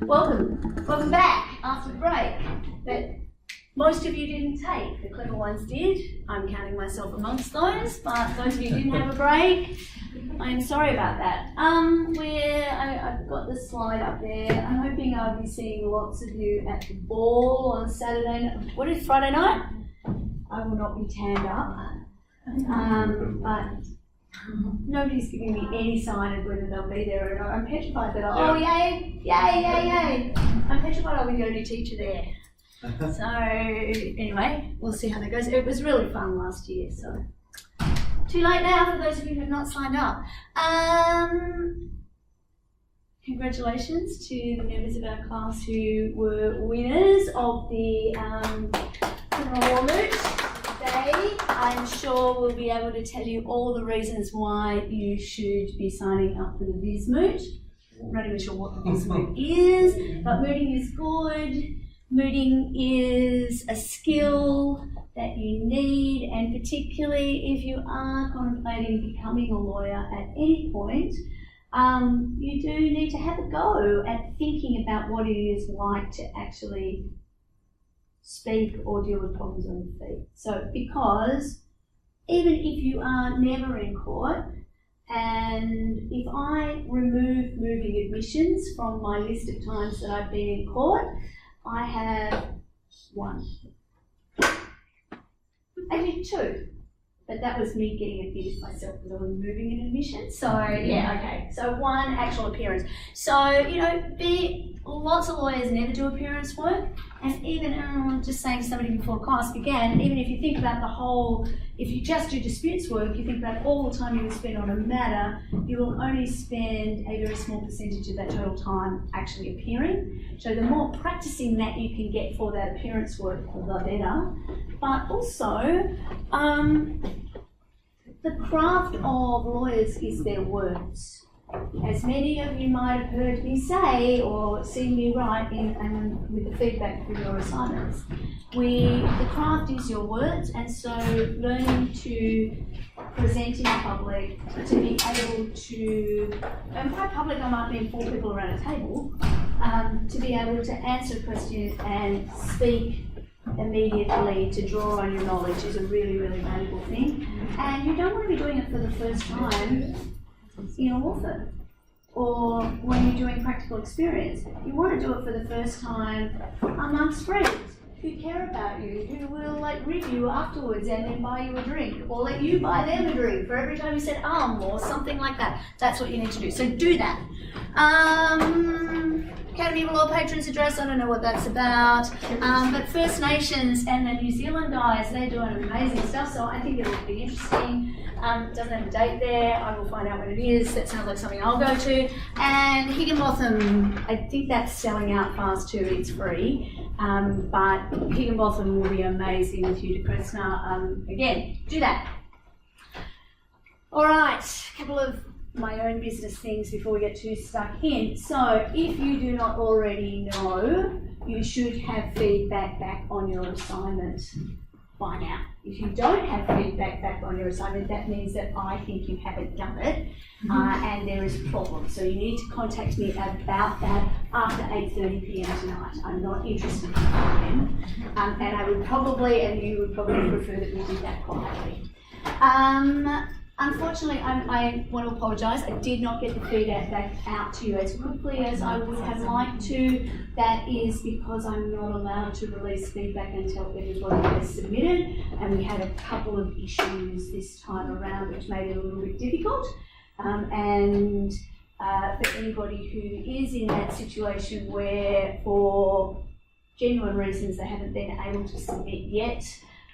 Welcome back after the break. But most of you didn't take, the clever ones did. I'm counting myself amongst those, but those of you who didn't have a break, I'm sorry about that. I've got the slide up there. I'm hoping I'll be seeing lots of you at the ball on Saturday. What is Friday night? I will not be tanned up. But nobody's giving me any sign of whether they'll be there or not. I'm petrified that yay. I'm petrified I'll be the only teacher there. So anyway, we'll see how that goes. It was really fun last year, so too late now for those of you who have not signed up. Congratulations to the members of our class who were winners of the criminal law moot. Today, I'm sure we'll be able to tell you all the reasons why you should be signing up for the Viz moot. I'm not even sure what the Viz moot is, but mooting is good. Mooting is a skill that you need, and particularly if you are contemplating becoming a lawyer at any point, you do need to have a go at thinking about what it is like to actually speak or deal with problems on your feet. So, because even if you are never in court, and if I remove moving admissions from my list of times that I've been in court, I have one. Actually two, but that was me getting admitted myself because I was moving an admission. So yeah, okay. So one actual appearance. So, you know, lots of lawyers never do appearance work, and even, just saying to somebody before class began, even if you think about the whole, if you just do disputes work, you think about all the time you will spend on a matter, you will only spend a very small percentage of that total time actually appearing. So the more practicing that you can get for that appearance work, the better. But also, the craft of lawyers is their words. As many of you might have heard me say or seen me write with the feedback for your assignments, the craft is your words, and so learning to present in public, to be able to, and by public I might mean 4 people around a table, to be able to answer questions and speak immediately, to draw on your knowledge is a really, really valuable thing. And you don't want to be doing it for the first time in a law firm, or when you're doing practical experience. You want to do it for the first time amongst friends who care about you, who will rid you afterwards and then buy you a drink, or let you buy them a drink for every time you said or something like that. That's what you need to do. So do that. Academy of Law Patrons Address, I don't know what that's about, but First Nations and the New Zealand guys, they're doing amazing stuff, so I think it'll be interesting. It doesn't have a date there, I will find out when it is. That sounds like something I'll go to. And Higginbotham, I think that's selling out fast too, it's free, but Higginbotham will be amazing with Hugh de Kresner. Again, do that. All right, a couple of my own business things before we get too stuck in. So if you do not already know, you should have feedback back on your assignment by now. If you don't have feedback back on your assignment, that means that I think you haven't done it and there is a problem. So you need to contact me about that after 8:30 p.m. tonight. I'm not interested in them. And I would probably, and you would probably prefer that we did that quietly. Unfortunately, I want to apologise. I did not get the feedback back out to you as quickly as I would have liked to. That is because I'm not allowed to release feedback until everybody has submitted, and we had a couple of issues this time around which made it a little bit difficult. And for anybody who is in that situation where for genuine reasons they haven't been able to submit yet,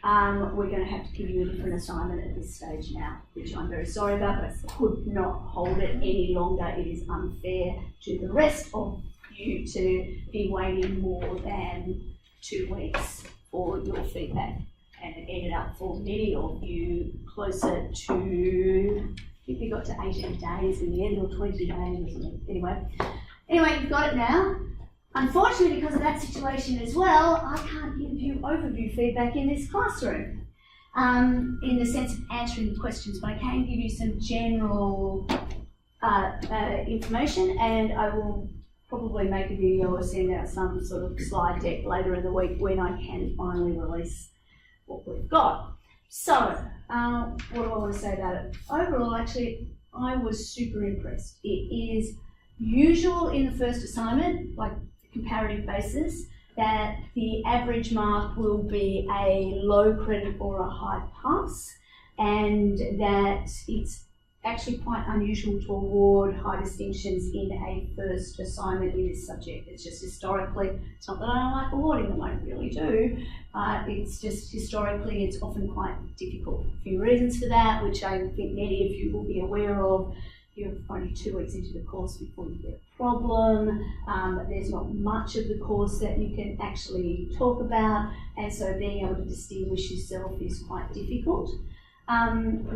we're going to have to give you a different assignment at this stage now, which I'm very sorry about, but I could not hold it any longer. It is unfair to the rest of you to be waiting more than 2 weeks for your feedback. And it ended up for many of you closer to, I think we got to 18 days in the end, or 20 days or something. Anyway, you've got it now. Unfortunately, because of that situation as well, I can't give you overview feedback in this classroom in the sense of answering the questions, but I can give you some general information, and I will probably make a video or send out some sort of slide deck later in the week when I can finally release what we've got. So, what do I want to say about it? Overall, actually, I was super impressed. It is usual in the first assignment, like comparative basis, that the average mark will be a low credit or a high pass, and that it's actually quite unusual to award high distinctions in a first assignment in this subject. It's just historically, it's not that I don't like awarding them, I really do, it's just historically it's often quite difficult. A few reasons for that, which I think many of you will be aware of. You're only 2 weeks into the course before you get a problem. There's not much of the course that you can actually talk about, and so being able to distinguish yourself is quite difficult.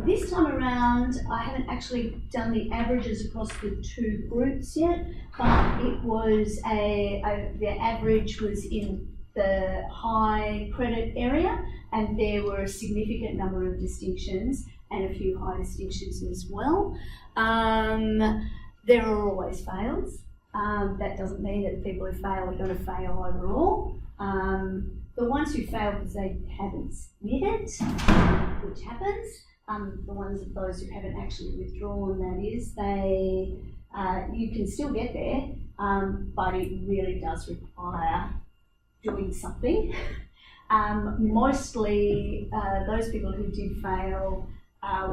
This time around, I haven't actually done the averages across the two groups yet, but it was the average was in the high credit area, and there were a significant number of distinctions and a few high distinctions as well. There are always fails. That doesn't mean that the people who fail are going to fail overall. The ones who fail because they haven't submitted, which happens, those who haven't actually withdrawn, that is, you can still get there, but it really does require doing something. Mostly, those people who did fail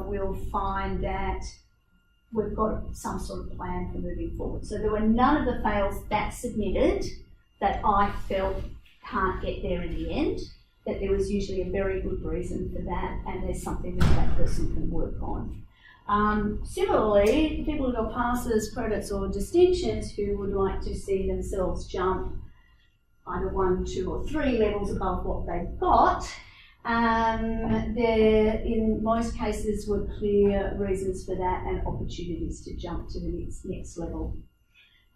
will find that we've got some sort of plan for moving forward. So there were none of the fails that submitted that I felt can't get there in the end, that there was usually a very good reason for that, and there's something that that person can work on. Similarly, people who got passes, credits or distinctions who would like to see themselves jump either 1, 2 or 3 levels above what they've got, there in most cases were clear reasons for that and opportunities to jump to the next level.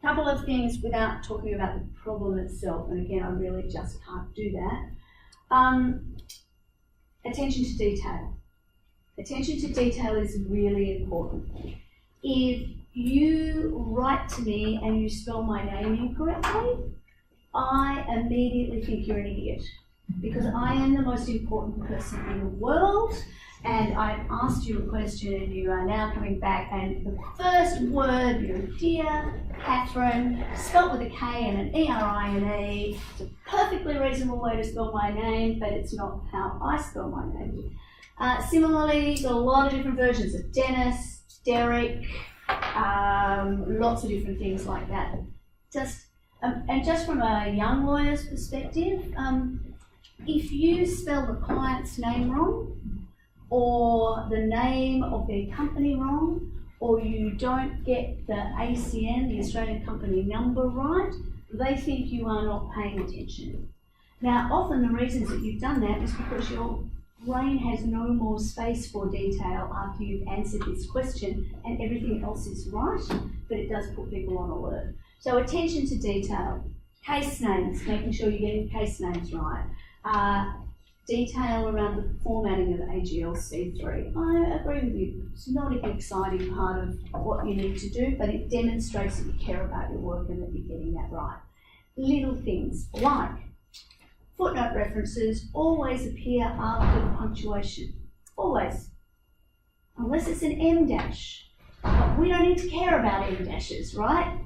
Couple of things without talking about the problem itself, and again I really just can't do that. Attention to detail. Attention to detail is really important. If you write to me and you spell my name incorrectly, I immediately think you're an idiot, because I am the most important person in the world, and I've asked you a question and you are now coming back, and the first word, you're dear Catherine, spelt with a K and an E-R-I-N-E. It's a perfectly reasonable way to spell my name, but it's not how I spell my name. Similarly, there's a lot of different versions of Dennis, Derek, lots of different things like that. And just from a young lawyer's perspective, if you spell the client's name wrong, or the name of their company wrong, or you don't get the ACN, the Australian Company Number, right, they think you are not paying attention. Now, often the reasons that you've done that is because your brain has no more space for detail after you've answered this question, and everything else is right, but it does put people on alert. So attention to detail. Case names, making sure you're getting case names right. Detail around the formatting of AGL C3. I agree with you. It's not an exciting part of what you need to do, but it demonstrates that you care about your work and that you're getting that right. Little things like footnote references always appear after the punctuation. Always. Unless it's an M dash. But we don't need to care about M dashes, right?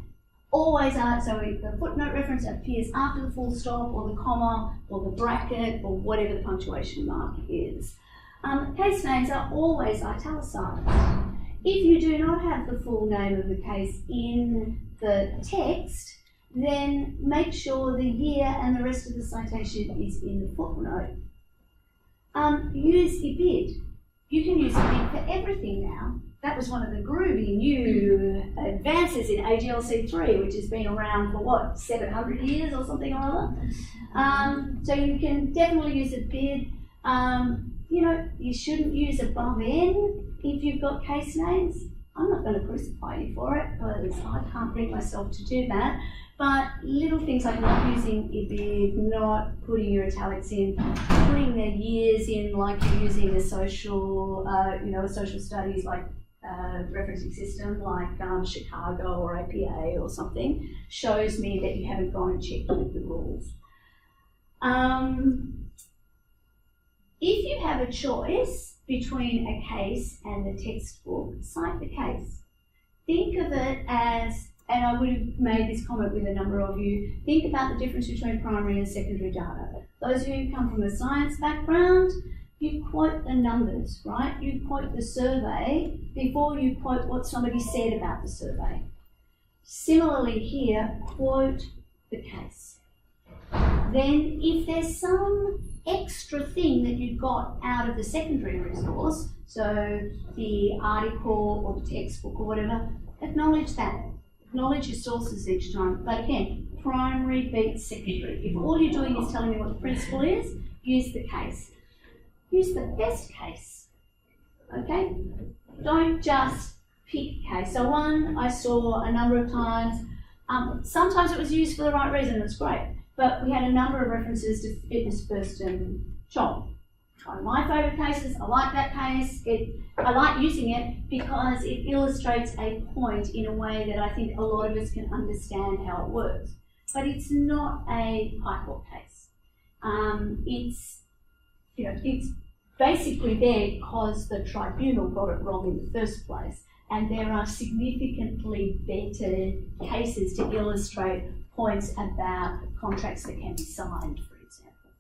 Always are, so the footnote reference appears after the full stop or the comma or the bracket or whatever the punctuation mark is. Case names are always italicized. If you do not have the full name of the case in the text, then make sure the year and the rest of the citation is in the footnote. Use IBID. You can use IBID for everything now. That was one of the groovy new advances in AGLC3, which has been around for 700 years or something or other. So you can definitely use a bid. You shouldn't use above N if you've got case names. I'm not going to crucify you for it, because I can't bring myself to do that. But little things like not using IBID, not putting your italics in, putting the years in like you're using a social, a social studies like referencing system like Chicago or APA or something shows me that you haven't gone and checked with the rules. If you have a choice between a case and the textbook, cite the case. Think of it as, and I would have made this comment with a number of you, think about the difference between primary and secondary data. Those who come from a science background, you quote the numbers, right? You quote the survey before you quote what somebody said about the survey. Similarly here, quote the case. Then if there's some extra thing that you got out of the secondary resource, so the article or the textbook or whatever, acknowledge that. Acknowledge your sources each time. But again, primary beats secondary. If all you're doing is telling me what the principle is, use the case. Use the best case, okay? Don't just pick a case. So one I saw a number of times, sometimes it was used for the right reason, it's great, but we had a number of references to fitness first and CHOM. One of my favourite cases, I like that case. I like using it because it illustrates a point in a way that I think a lot of us can understand how it works. But it's not a high court case. It's basically there because the tribunal got it wrong in the first place, and there are significantly better cases to illustrate points about contracts that can be signed, for example.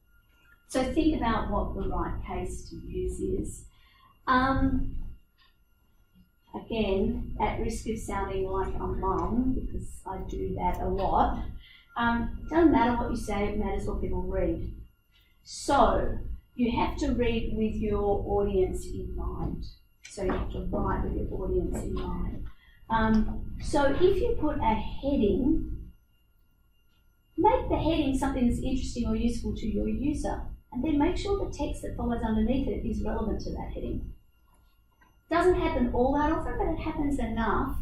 So think about what the right case to use is. Again, at risk of sounding like a mum, because I do that a lot, it doesn't matter what you say, it matters what people read. So you have to read with your audience in mind. So you have to write with your audience in mind. So if you put a heading, make the heading something that's interesting or useful to your user, and then make sure the text that follows underneath it is relevant to that heading. Doesn't happen all that often, but it happens enough.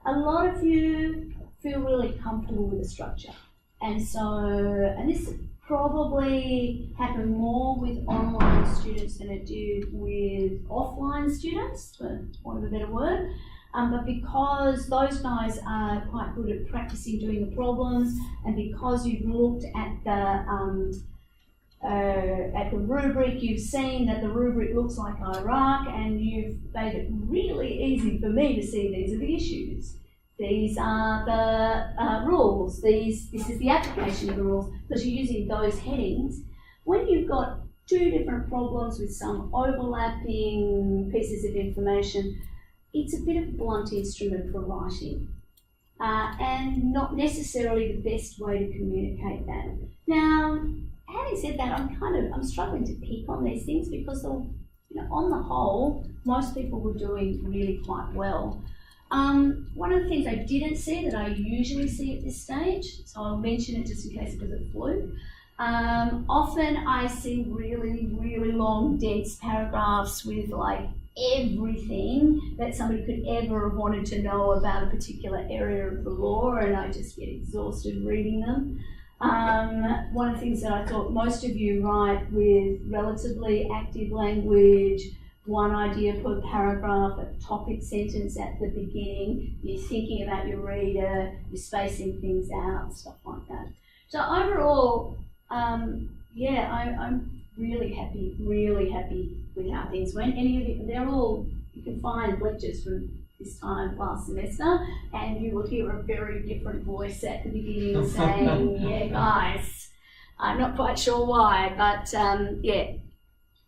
A lot of you feel really comfortable with the structure. And this probably happened more with online students than it did with offline students, for want of a better word. But because those guys are quite good at practicing doing the problems, and because you've looked at the rubric, you've seen that the rubric looks like Iraq, and you've made it really easy for me to see these are the issues. These are the rules. This is the application of the rules, because you're using those headings. When you've got two different problems with some overlapping pieces of information, it's a bit of a blunt instrument for writing, and not necessarily the best way to communicate that. Now, having said that, I'm struggling to pick on these things because, on the whole, most people were doing really quite well. One of the things I didn't see that I usually see at this stage, so I'll mention it just in case it was a fluke. Often I see really, really long, dense paragraphs with like everything that somebody could ever have wanted to know about a particular area of the law, and I just get exhausted reading them. One of the things that I thought most of you write with relatively active language, one idea per paragraph, a topic sentence at the beginning, you're thinking about your reader, you're spacing things out, stuff like that. So overall, I'm really happy with how things went. Any of you, you can find lectures from this time last semester, and you will hear a very different voice at the beginning saying, yeah guys, I'm not quite sure why, but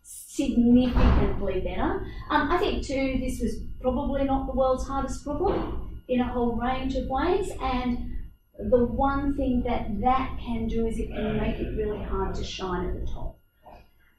significantly better. I think too, this was probably not the world's hardest problem in a whole range of ways, and the one thing that can do is it can make it really hard to shine at the top.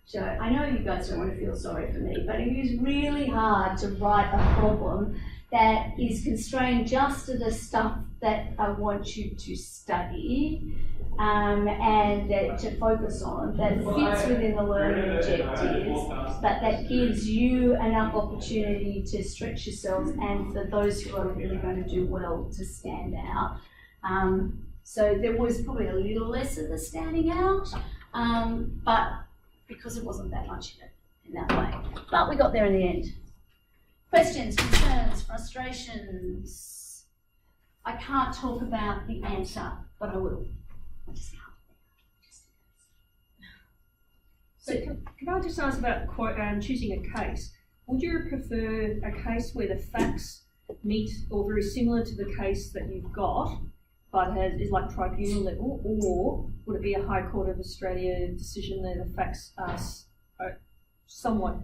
So I know you guys don't want to feel sorry for me, but it is really hard to write a problem that is constrained just to the stuff that I want you to study and to focus on, that fits within the learning objectives, but that gives you enough opportunity to stretch yourselves, and for those who are really going to do well to stand out. So there was probably a little less of the standing out, but because it wasn't that much of it in that way. But we got there in the end. Questions, concerns, frustrations? I can't talk about the answer, but I will. I just can't. So can I just ask about choosing a case? Would you prefer a case where the facts meet or very similar to the case that you've got, but is like tribunal level, or would it be a High Court of Australia decision that the facts are somewhat,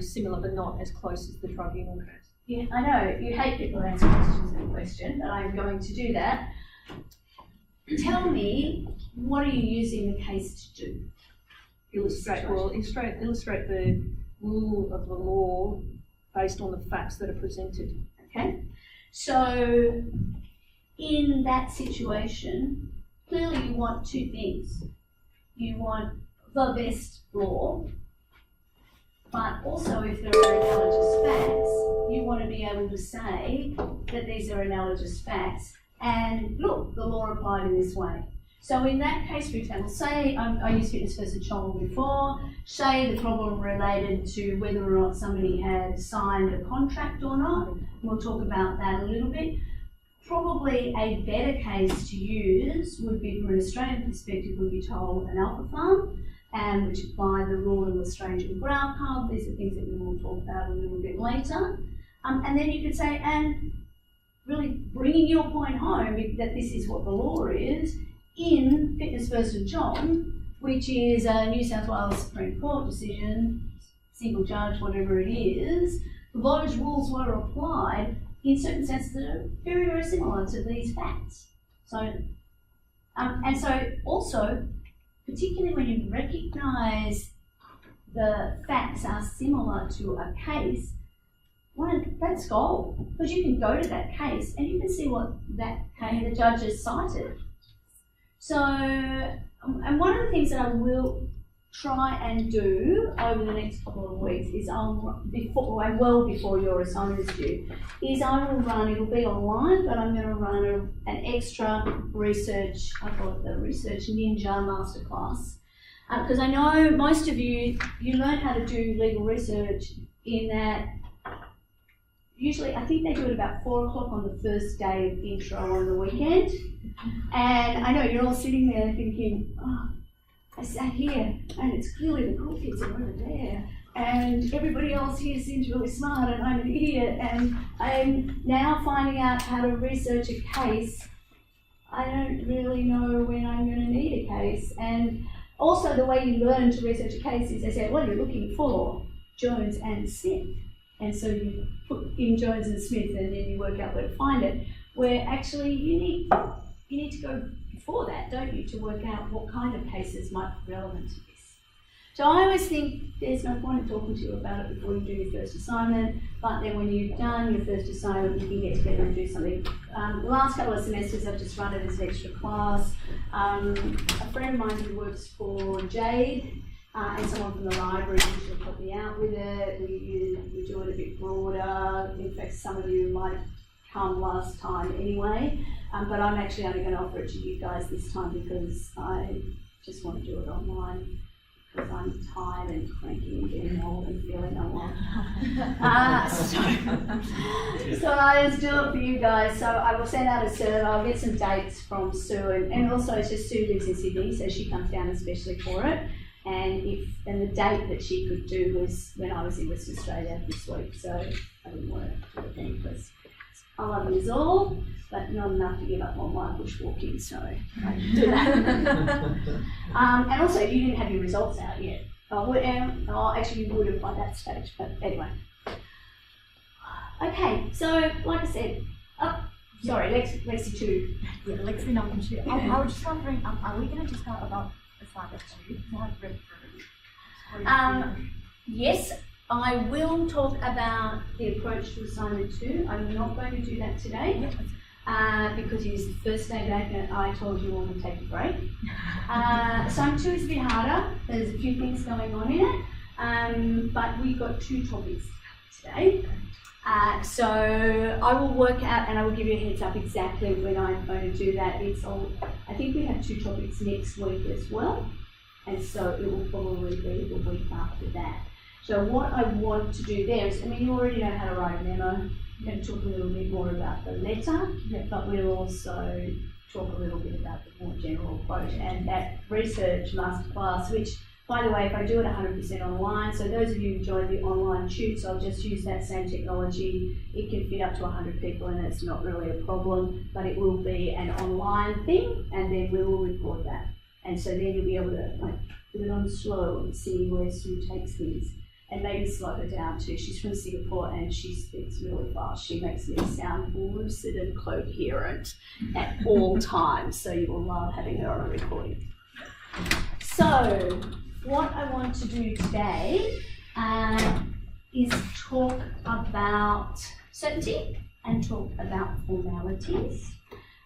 similar but not as close as the tribunal case? Yeah, I know you hate people answering questions in question, but I'm going to do that. Tell me, what are you using the case to do? Illustrate the rule of the law based on the facts that are presented. Okay, so in that situation, clearly you want two things. You want the best law, but also if there are analogous facts, you want to be able to say that these are analogous facts and look, the law applied in this way. So in that case, for example, say I used fitness versus Chong before, say the problem related to whether or not somebody had signed a contract or not. We'll talk about that a little bit. Probably a better case to use would be, from an Australian perspective, would be told an alpha farm, and which apply the rule of the strange and ground cub. These are things that we will talk about a little bit later. And then you could say, and really bringing your point home that this is what the law is, in Fitness versus John, which is a New South Wales Supreme Court decision, single judge, whatever it is, those rules were applied in circumstances that are very, very similar to these facts. So, and so also, particularly when you recognise the facts are similar to a case, that's gold, because you can go to that case and you can see what that case the judge has cited. So, and one of the things that I will try and do over the next couple of weeks is well before your assignment is due, is I will run, it'll be online, but I'm going to run an extra research, I call it the Research Ninja Masterclass. Because I know most of you learn how to do legal research in that, usually I think they do it about 4 o'clock on the first day of intro on the weekend. And I know you're all sitting there thinking, oh, I sat here and it's clearly the cool kids are over there and everybody else here seems really smart and I'm an idiot and I'm now finding out how to research a case. I don't really know when I'm going to need a case. And also the way you learn to research a case is they say, what are you looking for? Jones and Smith. And so you put in Jones and Smith and then you work out where to find it. Where actually you need to go before that, don't you, to work out what kind of cases might be relevant to this. So I always think there's no point in talking to you about it before you do your first assignment, but then when you've done your first assignment, you can get together and do something. The last couple of semesters I've just run it as an extra class. A friend of mine who works for Jade, and someone from the library usually help me out with it. We do it a bit broader. In fact, some of you might have come last time anyway, but I'm actually only going to offer it to you guys this time because I just want to do it online because I'm tired and cranky and getting old and feeling unwell. So I just do it for you guys. So I will send out a survey. I'll get some dates from Sue, and also it's just Sue lives in Sydney, so she comes down especially for it. And the date that she could do was when I was in Western Australia this week, so I didn't want to do it then because I love you all, but not enough to give up on my bushwalking, so I didn't do that. And also, you didn't have your results out yet. Actually, you would have by that stage, but anyway. Okay, so like I said, sorry, Lexi 2. Yeah, Lexi number 2. I was just wondering, are we going to just talk about assignment 2? Because I have read through. Yes. I will talk about the approach to assignment 2. I'm not going to do that today because it is the first day back and I told you all to take a break. Assignment 2 is a bit harder. There's a few things going on in it, but we've got 2 topics today. So I will work out and I will give you a heads up exactly when I'm going to do that. I think we have 2 topics next week as well, and so it will probably be the week after that. So what I want to do there is, I mean, you already know how to write a memo. I'm going to talk a little bit more about the letter, but we'll also talk a little bit about the more general quote and that research masterclass, which, by the way, if I do it 100% online, so those of you who joined the online shoots, I'll just use that same technology. It can fit up to 100 people and it's not really a problem, but it will be an online thing and then we will record that. And so then you'll be able to like put it on slow and see where Sue takes things. And maybe slow her down too. She's from Singapore and she speaks really fast. She makes me sound lucid and coherent at all times. So you will love having her on a recording. So what I want to do today is talk about certainty and talk about formalities.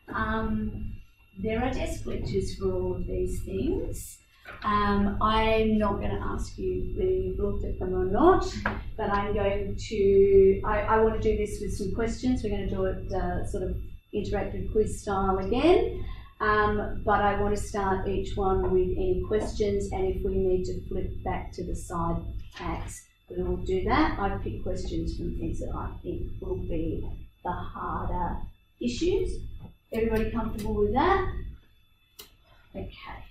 There are desk lectures for all of these things. I'm not going to ask you whether you've looked at them or not, but I'm going to, I want to do this with some questions. We're going to do it sort of interactive quiz style again, but I want to start each one with any questions, and if we need to flip back to the side packs, then we'll do that. I've picked questions from things that I think will be the harder issues. Everybody comfortable with that? Okay.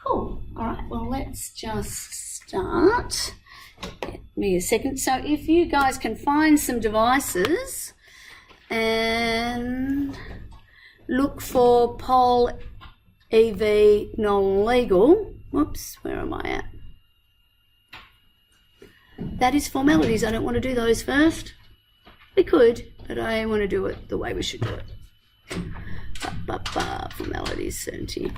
Cool. All right, well, let's just start. Give me a second. So if you guys can find some devices and look for Pol EV non-legal. Whoops, where am I at? That is formalities. I don't want to do those first. We could, but I want to do it the way we should do it. Formalities, certainty.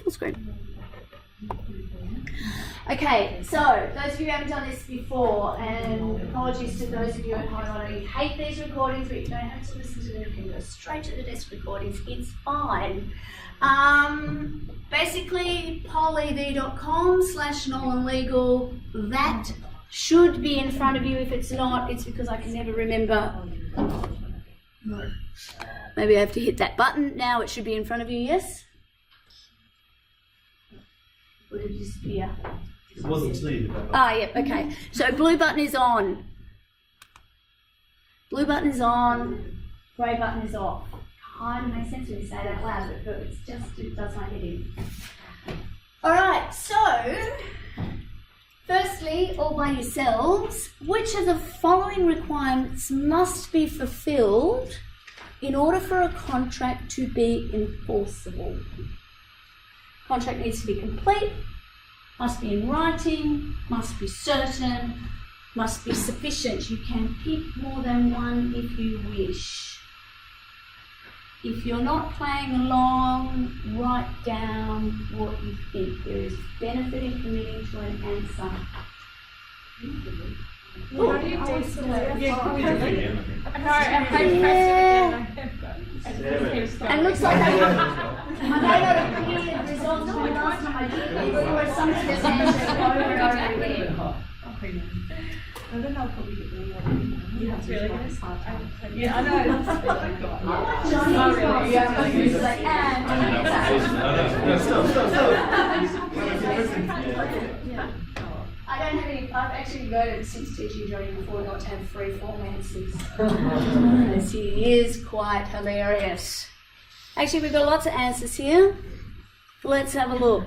Full screen. Okay, so those of you who haven't done this before, and apologies to those of you at home, I know you hate these recordings, but you don't have to listen to them, you can go straight to the desk recordings, it's fine. Basically, polev.com/null-and-legal, that should be in front of you. If it's not, it's because I can never remember. Maybe I have to hit that button. Now it should be in front of you, yes? Or did it disappear? It wasn't clear. Ah, yep, okay. So blue button is on. Blue button is on, grey button is off. Kind of makes sense when you say that loud, but it's just, it does my head in. All right, so firstly, all by yourselves, which of the following requirements must be fulfilled in order for a contract to be enforceable? Contract needs to be complete, must be in writing, must be certain, must be sufficient. You can pick more than one if you wish. If you're not playing along, write down what you think. There is benefit in committing to an answer. How do you de-select? And looks like I may not have cleared the results from the last time I did it. There were some answers over and over again. And then I'll probably get the That's really good. Yeah, I know. I don't have any, I've actually voted since teaching Johnny before not to have free form answers. Yes, he is quite hilarious. Actually, we've got lots of answers here. Let's have a look.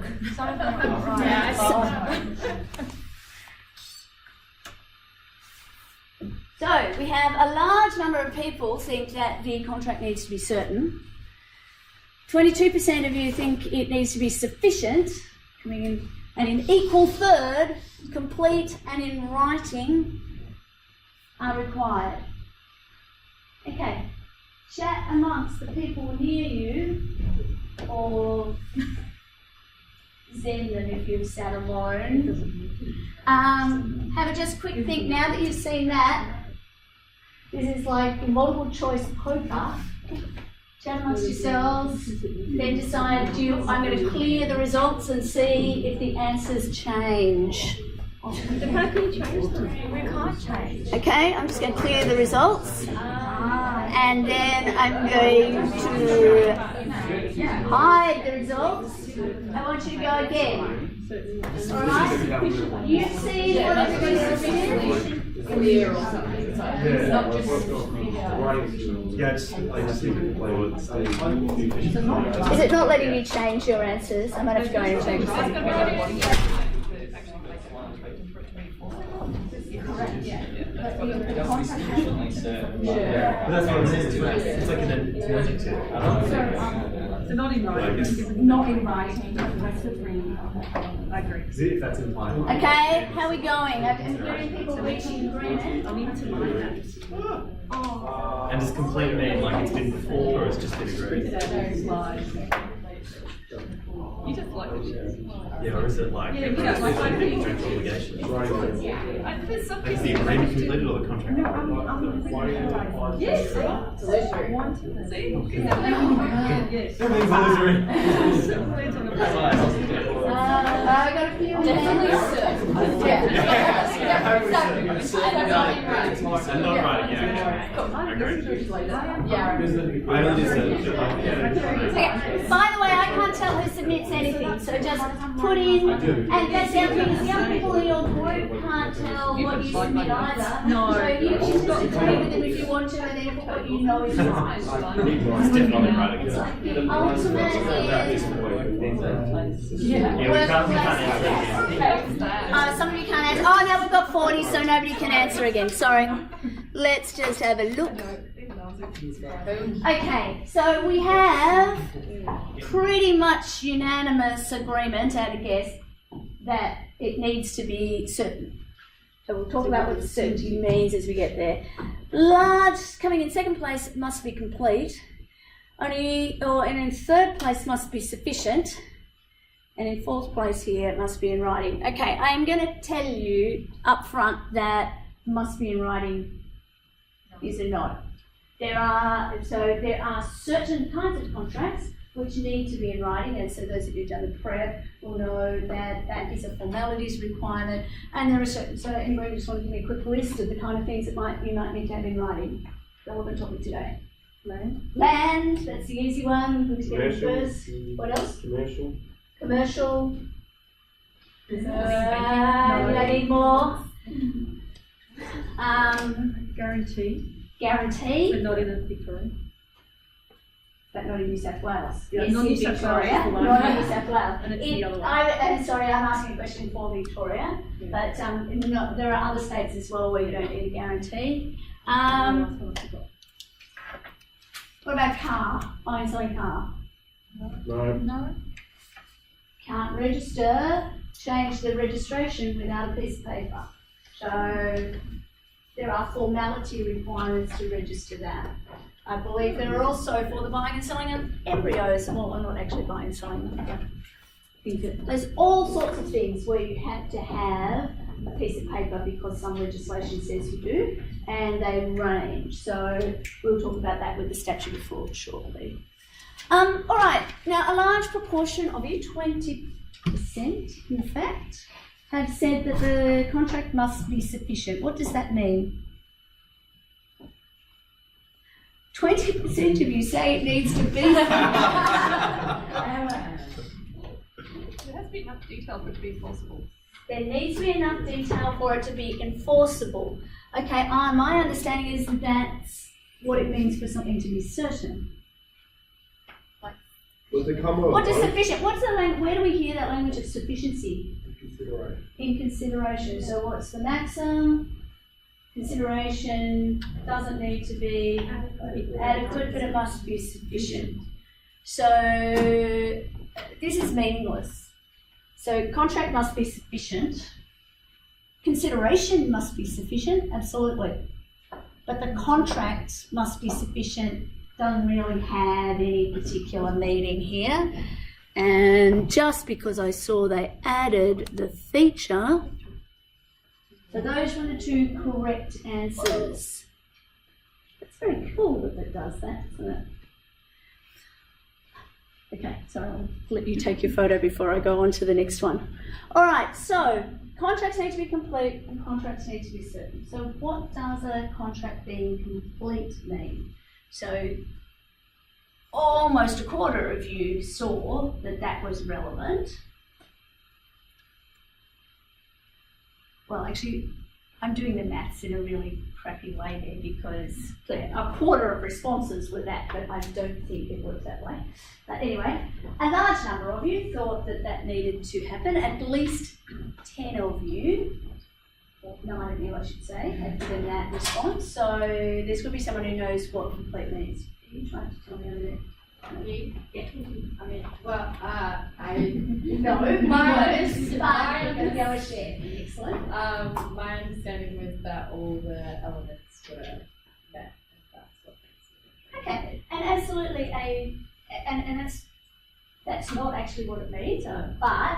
So we have a large number of people think that the contract needs to be certain. 22% of you think it needs to be sufficient, coming in, and an equal third, complete and in writing, are required. Okay, chat amongst the people near you, or Zen them if you've sat alone. Have a just quick think now that you've seen that. This is like multiple choice poker. Chat amongst yourselves, then decide, I'm going to clear the results and see if the answers change. So how can you change them? We can't change. Okay, I'm just going to clear the results. Ah. And then I'm going to hide the results. I want you to go again. Alright? You see what everybody else did? Is it not letting you change your answers? I might have to go in and change them. So not in writing. Not in writing, but the rest of them. I agree. If that's in final. Okay, how are we going? I'm hearing people reaching agreement. I'm into my maps. And does complete mean like it's been before or it's just been agreed? You just like it. Yeah, or is it like Yeah, you don't like contract obligation? There's something. Is the agreement completed or the contract? Yes. See? Yes. Everything's illusory. I got a few hands. I'm not right, yeah. I only just said Okay. By the way, I can't tell who submits anything, so just put in, and that's the other thing, is the other people in your group can't tell what you submit either. No. So you should just agree with them if you want to, and then put what you know is right. it's definitely right again. The ultimate is, Yeah, we can't answer. some of you can't answer. Oh, now we've got 40, so nobody can answer again. Sorry. Let's just have a look. Okay, so we have pretty much unanimous agreement, at a guess, that it needs to be certain. So we'll talk about what certainty means as we get there. Large, coming in second place, must be complete. And in third place must be sufficient. And in fourth place here, it must be in writing. Okay, I am going to tell you up front that must be in writing is a no. There are certain kinds of contracts which need to be in writing, and so those of you who've done the prep will know that that is a formalities requirement. And there are certain, so anybody just want to give me a quick list of the kind of things that you might need to have in writing? Relevant topic today. Land, that's the easy one. Who's getting first? What else? Commercial. You don't need more. Guarantee. Guarantee. But not in a Victoria. But not in New South Wales. Yeah, Yes, not in New South Victoria, Wales, not in New South Wales. And it's the other one. Sorry, I'm asking a question for Victoria, but there are other states as well where you don't need a guarantee. What about car? Buying and selling car? No. Can't register, change the registration without a piece of paper. So there are formality requirements to register that. I believe there are also for the buying and selling of embryos, well, I'm not actually buying and selling them. I think that there's all sorts of things where you have to have a piece of paper because some legislation says you do, and they range. So we'll talk about that with the statute of fraud shortly. All right, now a large proportion of you, 20% in fact, have said that the contract must be sufficient. What does that mean? 20% of you say it needs to be. There has to be enough detail for it to be enforceable. There needs to be enough detail for it to be enforceable. Okay, my understanding is that that's what it means for something to be certain. What does sufficient? What's the language? Where do we hear that language of sufficiency? In consideration. So what's the maximum? Consideration doesn't need to be adequate, but it must be sufficient. So this is meaningless. So contract must be sufficient. Consideration must be sufficient, absolutely. But the contract must be sufficient doesn't really have any particular meaning here. And just because I saw they added the feature, so those were the two correct answers. It's very cool that it does that, isn't it? Okay, so I'll let you take your photo before I go on to the next one. All right, so contracts need to be complete and contracts need to be certain. So what does a contract being complete mean? So almost a quarter of you saw that that was relevant. Well, actually, I'm doing the maths in a really crappy way there because a quarter of responses were that, but I don't think it worked that way. But anyway, a large number of you thought that that needed to happen. At least 10 of you, or 9 of you I should say, have given that response. So there's going to be someone who knows what complete means. Are you trying to tell me over there? Yeah. I mean, well, I No, my Excellent. my understanding was that all the elements were met. That's what makes it. Okay, and absolutely and that's not actually what it means, but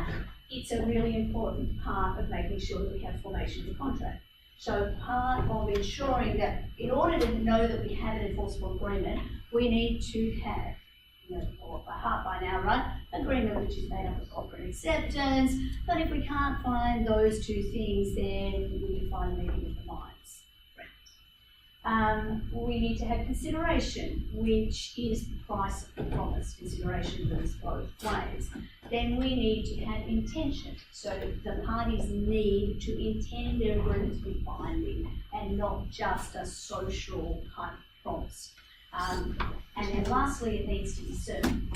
it's a really important part of making sure that we have formation of the contract. So part of ensuring that in order to know that we have an enforceable agreement, we need to have, or by heart by now, right? Agreement which is made up of offer and acceptance. But if we can't find those two things, then we can find a meeting of the minds. We need to have consideration, which is the price of the promise. Consideration goes both ways. Then we need to have intention. So the parties need to intend their agreement to be binding and not just a social kind of promise. And then lastly, it needs to be certain.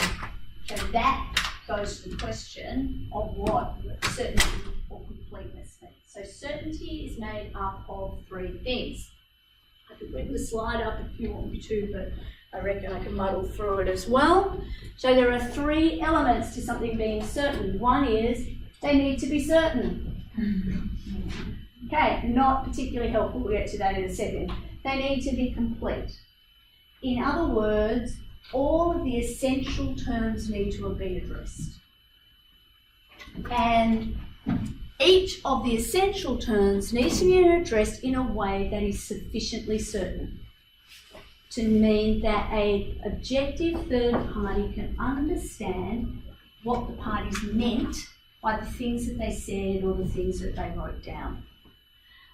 So that goes to the question of what certainty or completeness means. So certainty is made up of 3 things. I could bring the slide up if you want me to, but I reckon I can muddle through it as well. So there are 3 elements to something being certain. One is they need to be certain. Okay, not particularly helpful. We'll get to that in a second. They need to be complete. In other words, all of the essential terms need to have been addressed. And each of the essential terms needs to be addressed in a way that is sufficiently certain to mean that an objective third party can understand what the parties meant by the things that they said or the things that they wrote down.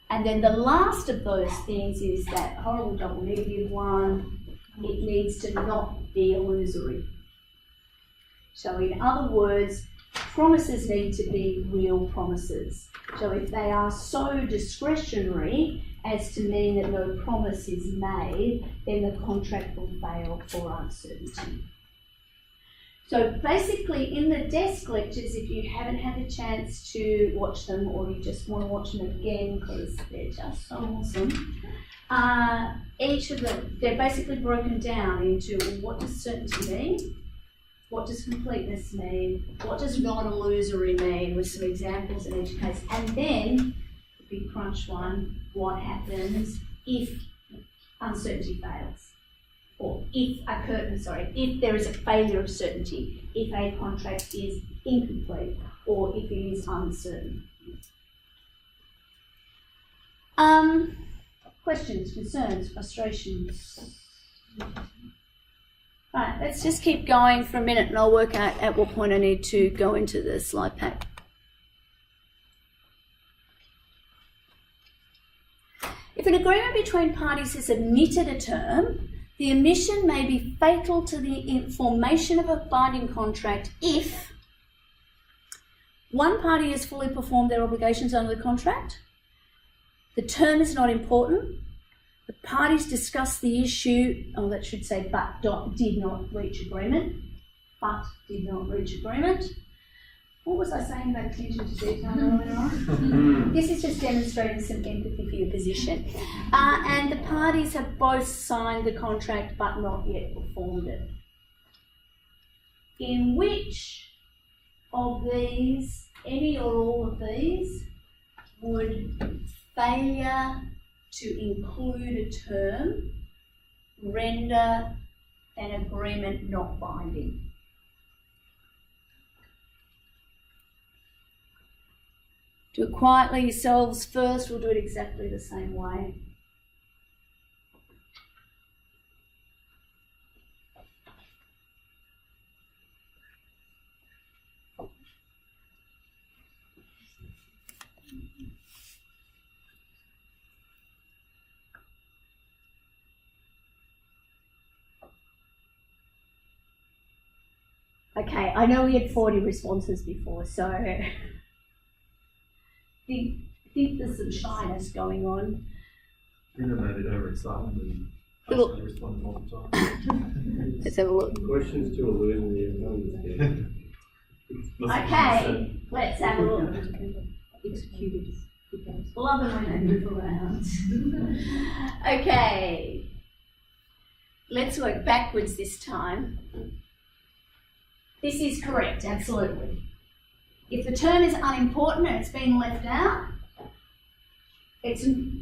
And then the last of those things is that horrible double negative one. It needs to not be illusory. So in other words, promises need to be real promises. So if they are so discretionary as to mean that no promise is made, then the contract will fail for uncertainty. So basically in the desk lectures, if you haven't had the chance to watch them or you just want to watch them again because they're just so awesome, each of them, they're basically broken down into what does certainty mean, what does completeness mean, what does non-illusory mean, with some examples in each case, and then, the big crunch one, what happens if uncertainty fails, or if there is a failure of certainty, if a contract is incomplete, or if it is uncertain. Questions, concerns, frustrations? Right, let's just keep going for a minute and I'll work out at what point I need to go into the slide pack. If an agreement between parties has omitted a term, the omission may be fatal to the formation of a binding contract if one party has fully performed their obligations under the contract, the term is not important, the parties discussed the issue, that should say but did not reach agreement, What was I saying about attention to detail earlier on? This is just demonstrating some empathy for your position. And the parties have both signed the contract but not yet performed it. In which of these, any or all of these, would failure to include a term render an agreement not binding? Do it quietly yourselves first. We'll do it exactly the same way. Okay, I know we had 40 responses before, so I think there's some shyness going on. Innovated overexcited and Look. asked me to respond multiple times. Let's have a look. Questions to illusion the Okay, let's have a look. Love it when they move around. Okay, let's work backwards this time. This is correct, absolutely. If the term is unimportant and it's been left out,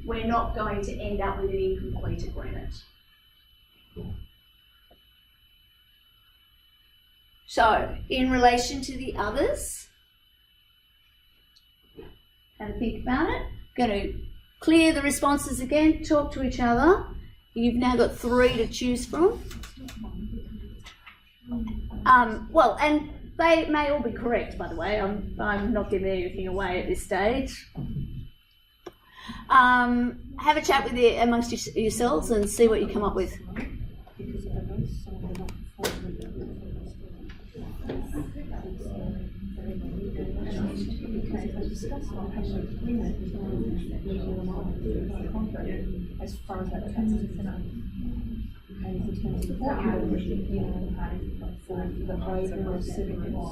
we're not going to end up with an incomplete agreement. So, in relation to the others, have a think about it. Going to clear the responses again, talk to each other. You've now got 3 to choose from. Well, and they may all be correct, by the way. I'm not giving anything away at this stage. Have a chat with amongst yourselves and see what you come up with. As far as that comes, and if the terms support you, for the over of civilians,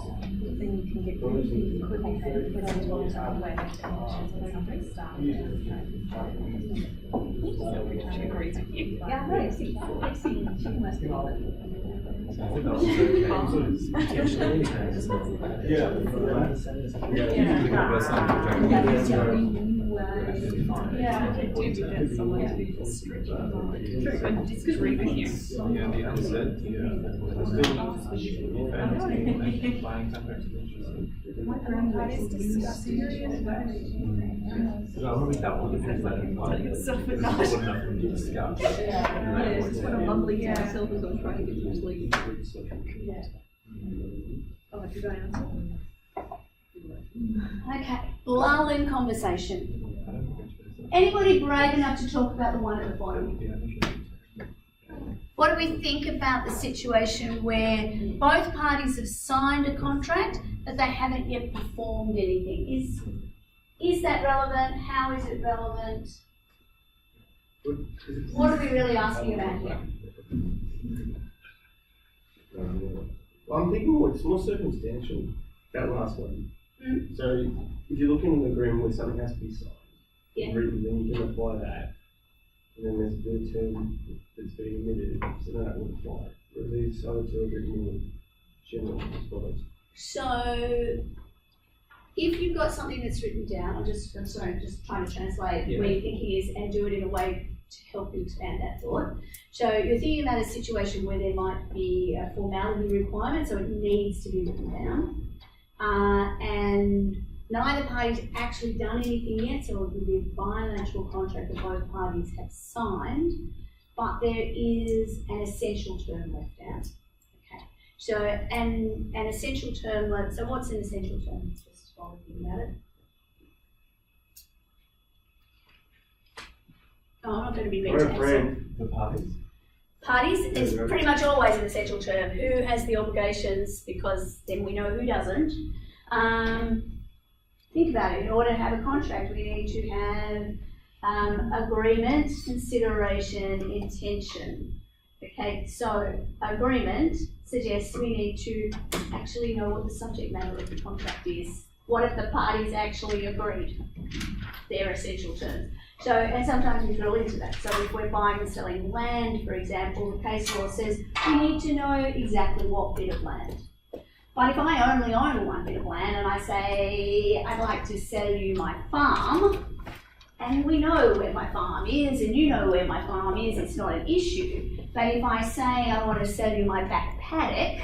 then you can get really confident with as well as other ways agrees with you. Yeah, no, she must be I think that was okay. Potentially okay, isn't it? Yeah. Yeah, I did do that someone to be strict and disagree with you. Yeah, the onset, My grandpa is disgusting. Yes, it's what I'm mumbling to myself as I'm trying to get you to sleep. Oh, did I answer? Okay, lull in conversation. Anybody brave enough to talk about the one at the bottom? What do we think about the situation where both parties have signed a contract but they haven't yet performed anything? Is that relevant? How is it relevant? What are we really asking about here? Well, I'm thinking it's more circumstantial, that last one. So if you're looking at an agreement where something has to be signed, Yeah. written, then you can apply that. And then there's a bit of term that's being omitted, so that would apply. But these other two are a bit more general, I suppose. So, if you've got something that's written down, I'm just trying to translate where your thinking is and do it in a way to help you expand that thought. So, you're thinking about a situation where there might be a formality requirement, so it needs to be written down. And neither party's actually done anything yet, so it would be a bilateral contract that both parties have signed, but there is an essential term left out. Okay, so an essential term left. So what's an essential term? Just while we think about it. Oh, I'm not going to be mean to answer. The parties? Parties is pretty much always an essential term. Who has the obligations? Because then we know who doesn't. Think about it. In order to have a contract, we need to have agreement, consideration, intention. Okay, so agreement suggests we need to actually know what the subject matter of the contract is. What have the parties actually agreed? Their essential terms. So, and sometimes we drill into that. So if we're buying and selling land, for example, the case law says we need to know exactly what bit of land. But if I only own one bit of land and I say, I'd like to sell you my farm, and we know where my farm is and you know where my farm is, it's not an issue. But if I say I want to sell you my back paddock,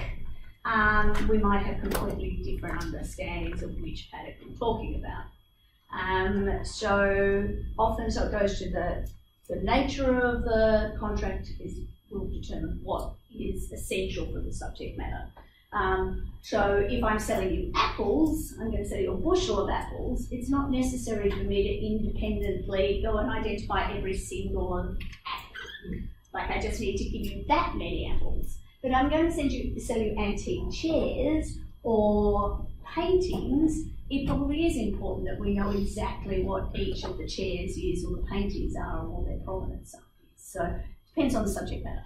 we might have completely different understandings of which paddock we're talking about. So often, so it goes to the nature of the contract will determine what is essential for the subject matter. So if I'm selling you apples, I'm going to sell you a bushel of apples. It's not necessary for me to independently go and identify every single apple. Like I just need to give you that many apples. but I'm going to sell you antique chairs or paintings, it probably is important that we know exactly what each of the chairs is or the paintings are or what their provenance is. So it depends on the subject matter.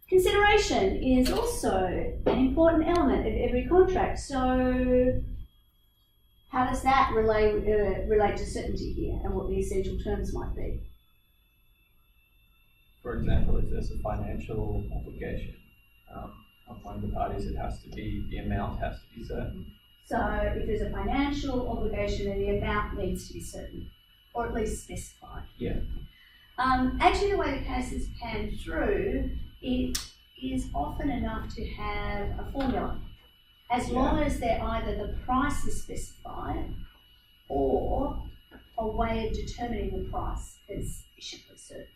Consideration is also an important element of every contract. So how does that relate to certainty here and what the essential terms might be? For example, if there's a financial obligation on one of the parties, it has to be, the amount has to be certain. So if there's a financial obligation, then the amount needs to be certain, or at least specified. Yeah. Actually, the way the cases pan through, it is often enough to have a formula, as long as they're either the price is specified or a way of determining the price is sufficiently certain.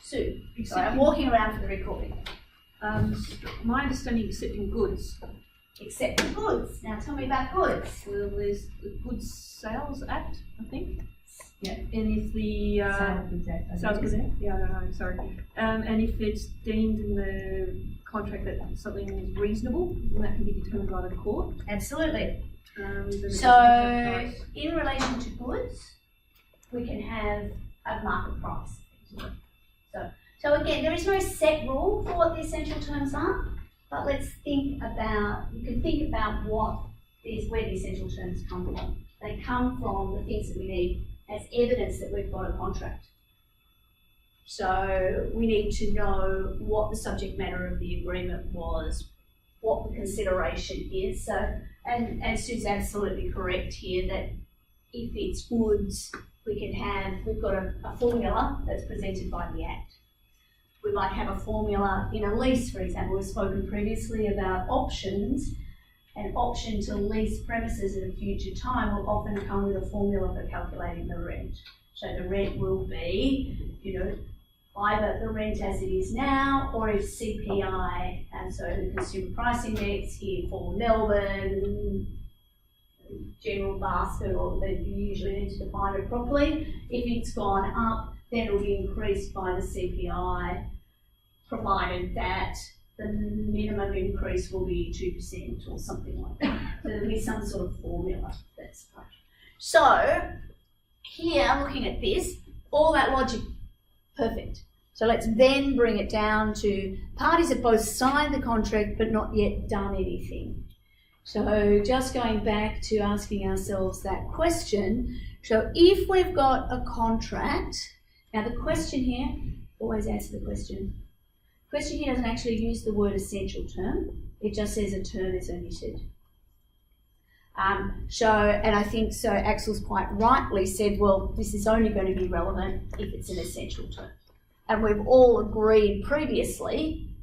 Sue, sorry, I'm walking around for the recording. My understanding of accepting goods. Accepting goods. Now tell me about goods. Well, there's the Goods Sales Act, I think. Yeah. And if the Sales Goods Act. Yeah, I don't know. Sorry. And if it's deemed in the contract that something is reasonable, then that can be determined by the court. Absolutely. So In relation to goods, we can have a market price. So again, there is no set rule for what the essential terms are, but let's think about, you can think about where the essential terms come from. They come from the things that we need as evidence that we've got a contract. So we need to know what the subject matter of the agreement was, what the consideration is. So, and Sue's absolutely correct here that if it's goods, we've got a formula that's presented by the Act. We might have a formula in a lease, for example. We've spoken previously about options. An option to lease premises at a future time will often come with a formula for calculating the rent. So the rent will be, either the rent as it is now, or if CPI, and so the Consumer Price Index here for Melbourne, general basket, or they usually need to define it properly. If it's gone up, then it will be increased by the CPI, provided that the minimum increase will be 2% or something like that. So there'll be some sort of formula that's approached. So here, looking at this, all that logic, perfect. So let's then bring it down to parties that both signed the contract but not yet done anything. So just going back to asking ourselves that question, so if we've got a contract, now the question here, always answer the question. The question here doesn't actually use the word essential term, it just says a term is omitted. And I think so Axel's quite rightly said, well, this is only going to be relevant if it's an essential term. And we've all agreed previously,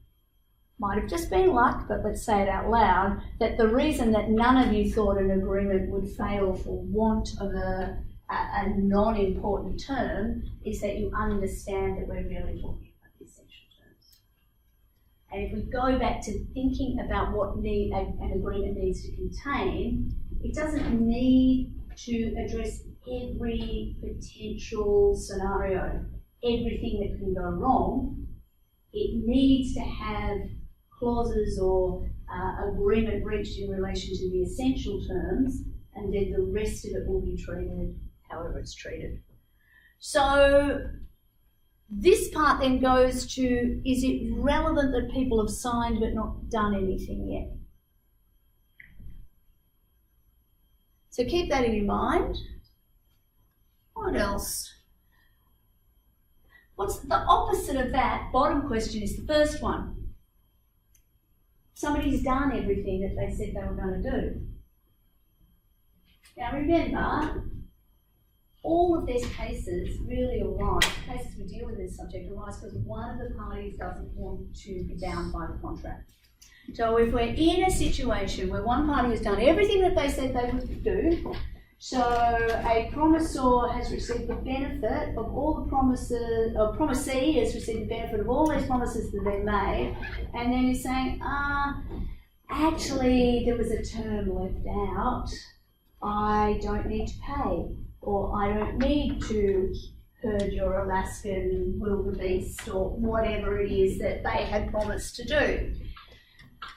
might have just been luck, but let's say it out loud, that the reason that none of you thought an agreement would fail for want of a non-important term is that you understand that we're really talking about the essential terms. And if we go back to thinking about what an agreement needs to contain, it doesn't need to address every potential scenario, everything that can go wrong. It needs to have clauses or agreement reached in relation to the essential terms, and then the rest of it will be treated however it's treated. So this part then goes to, is it relevant that people have signed but not done anything yet? So keep that in your mind. What else? What's the opposite of that? Bottom question is the first one. Somebody's done everything that they said they were going to do. Now remember, all of these cases really arise, cases we deal with this subject arise because one of the parties doesn't want to be bound by the contract. So if we're in a situation where one party has done everything that they said they would do, so a promisor has received the benefit of all the promises, or promisee has received the benefit of all these promises that they made, and then he's saying, actually there was a term left out, I don't need to pay, or I don't need to herd your Alaskan wildebeest or whatever it is that they had promised to do.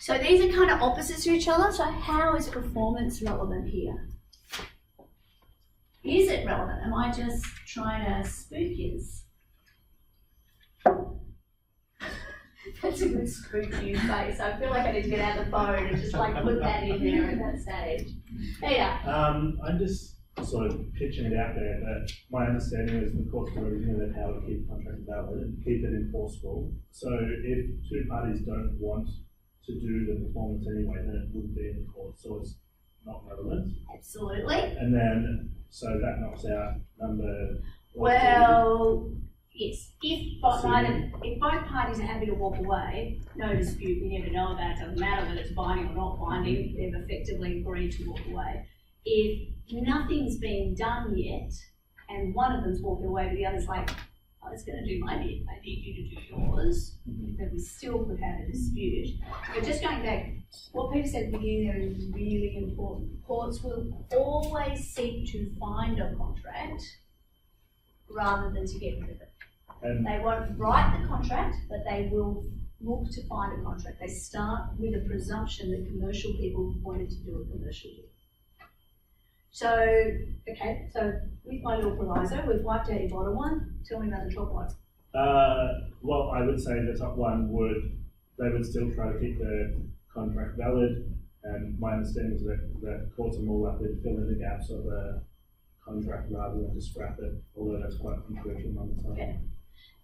So these are kind of opposites to each other. So how is performance relevant here? Is it relevant? Am I just trying to spook yous? That's a good spook you face. I feel like I need to get out the phone and just like put that in there at that stage. Yeah. I'm just sort of pitching it out there that my understanding is the courts do everything in their power to keep contracts valid and keep it enforceable. So if two parties don't want to do the performance anyway, then it wouldn't be in the court, so it's not relevant. Absolutely. And then, so that knocks out number. Well, yes. If both parties are happy to walk away, no dispute. We never know about it. It doesn't matter whether it's binding or not binding. They've effectively agreed to walk away. If nothing's been done yet, and one of them's walking away, but the other's like, I was going to do my bit, I need you to do yours, then we still could have a dispute. But just going back, what Peter said at the beginning there is really important. Courts will always seek to find a contract rather than to get rid of it. They won't write the contract, but they will look to find a contract. They start with a presumption that commercial people wanted to do a commercial deal. So, okay, so with my little proviso, we've wiped out your bottom one. Tell me about the top one. Well, I would say the top one they would still try to keep the contract valid, and my understanding is that courts are more likely to fill in the gaps of a contract rather than to scrap it, although that's quite controversial among the time. Okay.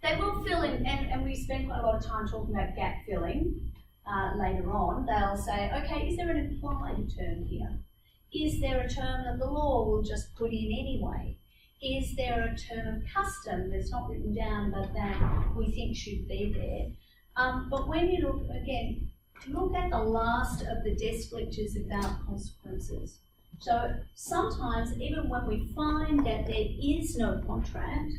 They will fill in, and we spend quite a lot of time talking about gap filling later on. They'll say, okay, is there an implied term here? Is there a term that the law will just put in anyway? Is there a term of custom that's not written down but that we think should be there? But when you look at the last of the desk lectures about consequences. So sometimes even when we find that there is no contract,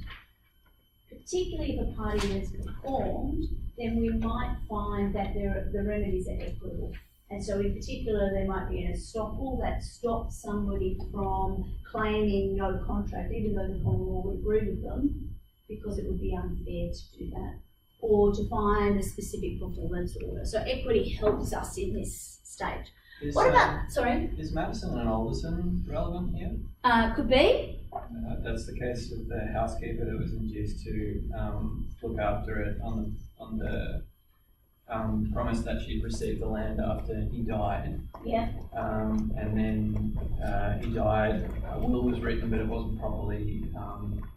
particularly if a party has performed, then we might find that the remedies are equitable. And so in particular, there might be an estoppel that stops somebody from claiming no contract, even though the common law would agree with them, because it would be unfair to do that, or to find a specific performance order. So equity helps us in this stage. What about, sorry? Is Madison and Alderson relevant here? Could be. That's the case with the housekeeper that was induced to look after it on the promise that she'd received the land after he died. Yeah. And then he died. A will was written, but it wasn't properly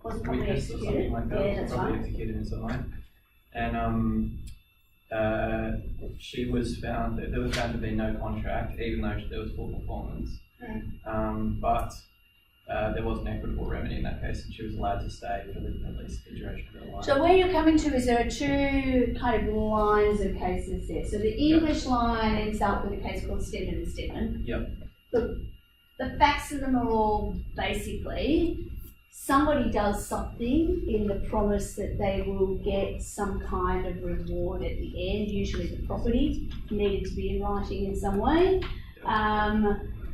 witnessed or something like that. Yeah, It was that's probably right. executed in some way. And she was found. There was found to be no contract, even though there was full performance. But there was an equitable remedy in that case, and she was allowed to stay for at least the duration of her life. So where you're coming to is there are two kind of lines of cases there. So the English line ends up with a case called Stedman and Stedman. Yep. The facts of them are all basically somebody does something in the promise that they will get some kind of reward at the end, usually the property needed to be in writing in some way.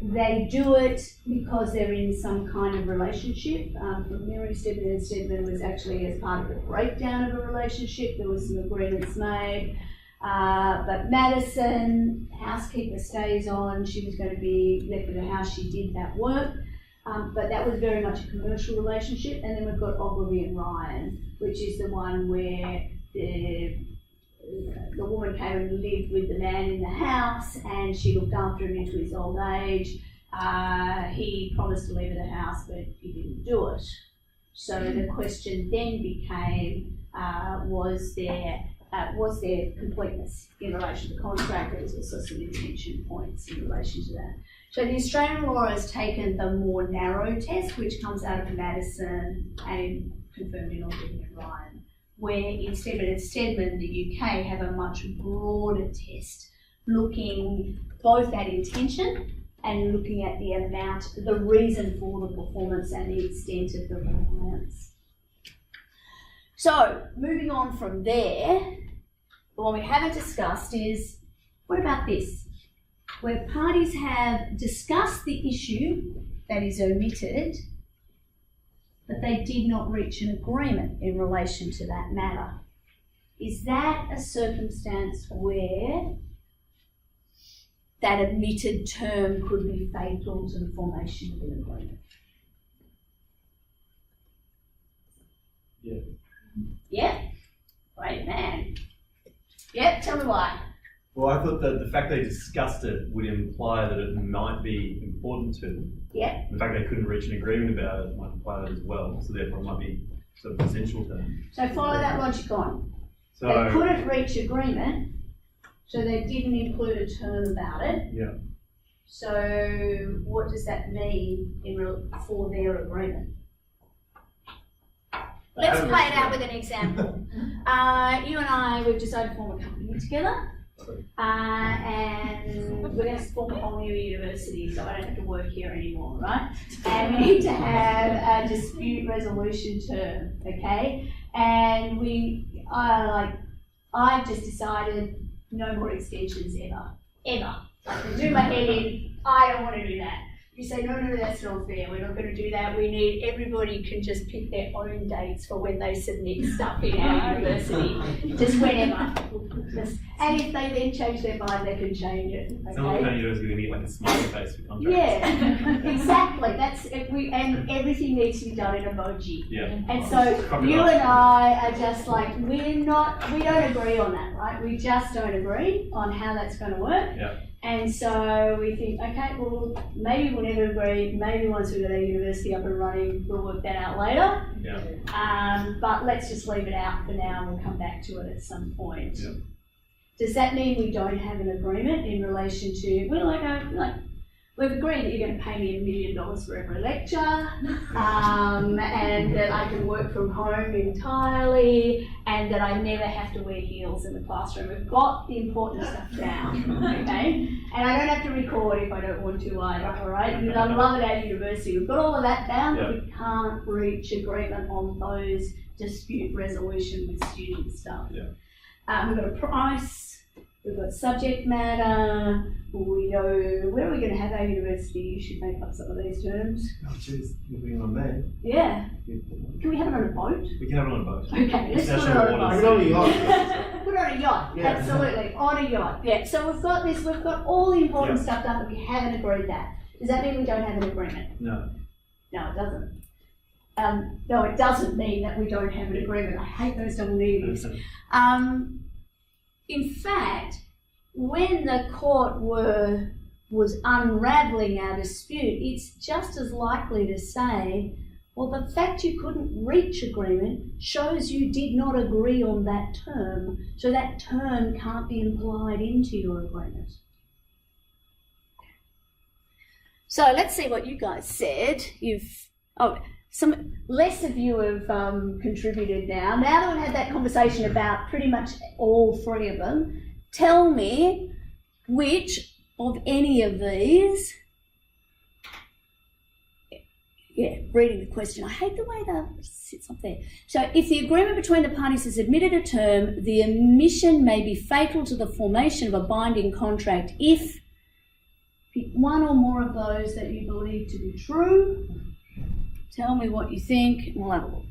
They do it because they're in some kind of relationship. From memory, Stedman and Stedman was actually as part of the breakdown of a relationship. There was some agreements made. But Madison, housekeeper, stays on. She was going to be left with a house. She did that work. But that was very much a commercial relationship. And then we've got Ogilvy and Ryan, which is the one where the woman came and lived with the man in the house, and she looked after him into his old age. He promised to leave her the house, but he didn't do it. So the question then became, was there completeness in relation to the contract? There was also some intention points in relation to that. So the Australian law has taken the more narrow test, which comes out of Madison and confirmed in Ogilvy and Ryan, where in Stedman and Stedman, the UK have a much broader test, looking both at intention and looking at the amount, the reason for the performance and the extent of the compliance. So, moving on from there, the one we haven't discussed is, what about this? Where parties have discussed the issue that is omitted, but they did not reach an agreement in relation to that matter. Is that a circumstance where that omitted term could be fatal to the formation of an agreement? Yeah. Yeah? Great man. Yep, tell me why. Well, I thought that the fact they discussed it would imply that it might be important to them. Yep. The fact they couldn't reach an agreement about it might imply that as well, so therefore it might be sort of essential to them. So follow that logic on. So, They couldn't reach agreement, so they didn't include a term about it. yeah. So what does that mean for their agreement? Let's play it out with an example. You and I, we've decided to form a company together, and we're going to form a whole new university, so I don't have to work here anymore, right? And we need to have a dispute resolution term, okay? And I've just decided no more extensions ever. I can do my head in, I don't want to do that. You say, no, that's not fair, we're not going to do that. We need, everybody can just pick their own dates for when they submit stuff in our university, just whenever. And if they then change their mind, they can change it, It's not like okay? university, we need like a smiley face for contracts. Yeah, exactly, that's, and everything needs to be done in emoji. Yeah. And so Copy you that. and I are just like, we don't agree on that, right? We just don't agree on how that's going to work. Yeah. And so we think, okay, well, maybe we'll never agree. Maybe once we've got our university up and running, we'll work that out later. Yeah. But let's just leave it out for now and we'll come back to it at some point. Yeah. Does that mean we don't have an agreement in relation to, we've agreed that you're going to pay me $1 million for every lecture, and that I can work from home entirely, and that I never have to wear heels in the classroom. We've got the important stuff down, okay? And I don't have to record if I don't want to either, all right? And I love it at university. We've got all of that down, but we can't reach agreement on those dispute resolution with student stuff. Yeah. We've got a price, we've got subject matter, we know where are we going to have our university. You should make up some of these terms. Oh, jeez, you're putting it on me. Yeah. Can we have it on a boat? We can have it on a boat. Okay, let's put it International on a waters. boat. Put it on a yacht. Put it on a yacht, Yeah. absolutely, on a yacht. Yeah, so we've got all the important stuff done, but we haven't agreed that. Does that mean we don't have an agreement? No. No, it doesn't. No, it doesn't mean that we don't have an agreement. I hate those double negatives. In fact, when the court was unravelling our dispute, it's just as likely to say, well, the fact you couldn't reach agreement shows you did not agree on that term, so that term can't be implied into your agreement. So let's see what you guys said. Some less of you have contributed now. Now that we've had that conversation about pretty much all three of them, tell me which of any of these, reading the question, I hate the way that sits up there. So if the agreement between the parties has admitted a term, the omission may be fatal to the formation of a binding contract if pick one or more of those that you believe to be true. Tell me what you think, and we'll have a look.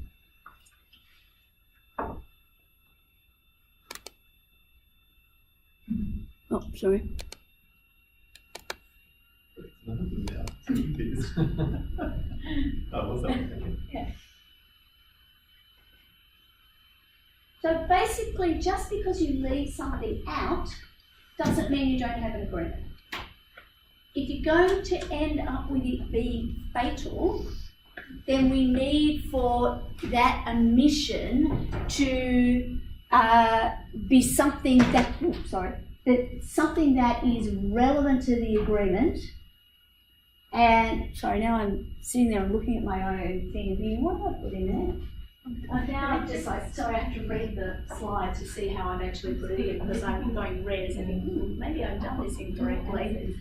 Oh, sorry. Oh, what's that? Yeah. So basically, just because you leave something out doesn't mean you don't have an agreement. If you're going to end up with it being fatal, then we need for that omission to be something that, something that is relevant to the agreement. And sorry, now I'm sitting there and looking at my own thing and thinking, what have I put in there? Now I'm just like, sorry, I have to read the slide to see how I've actually put it in, because I'm going red as I think, maybe I've done this incorrectly.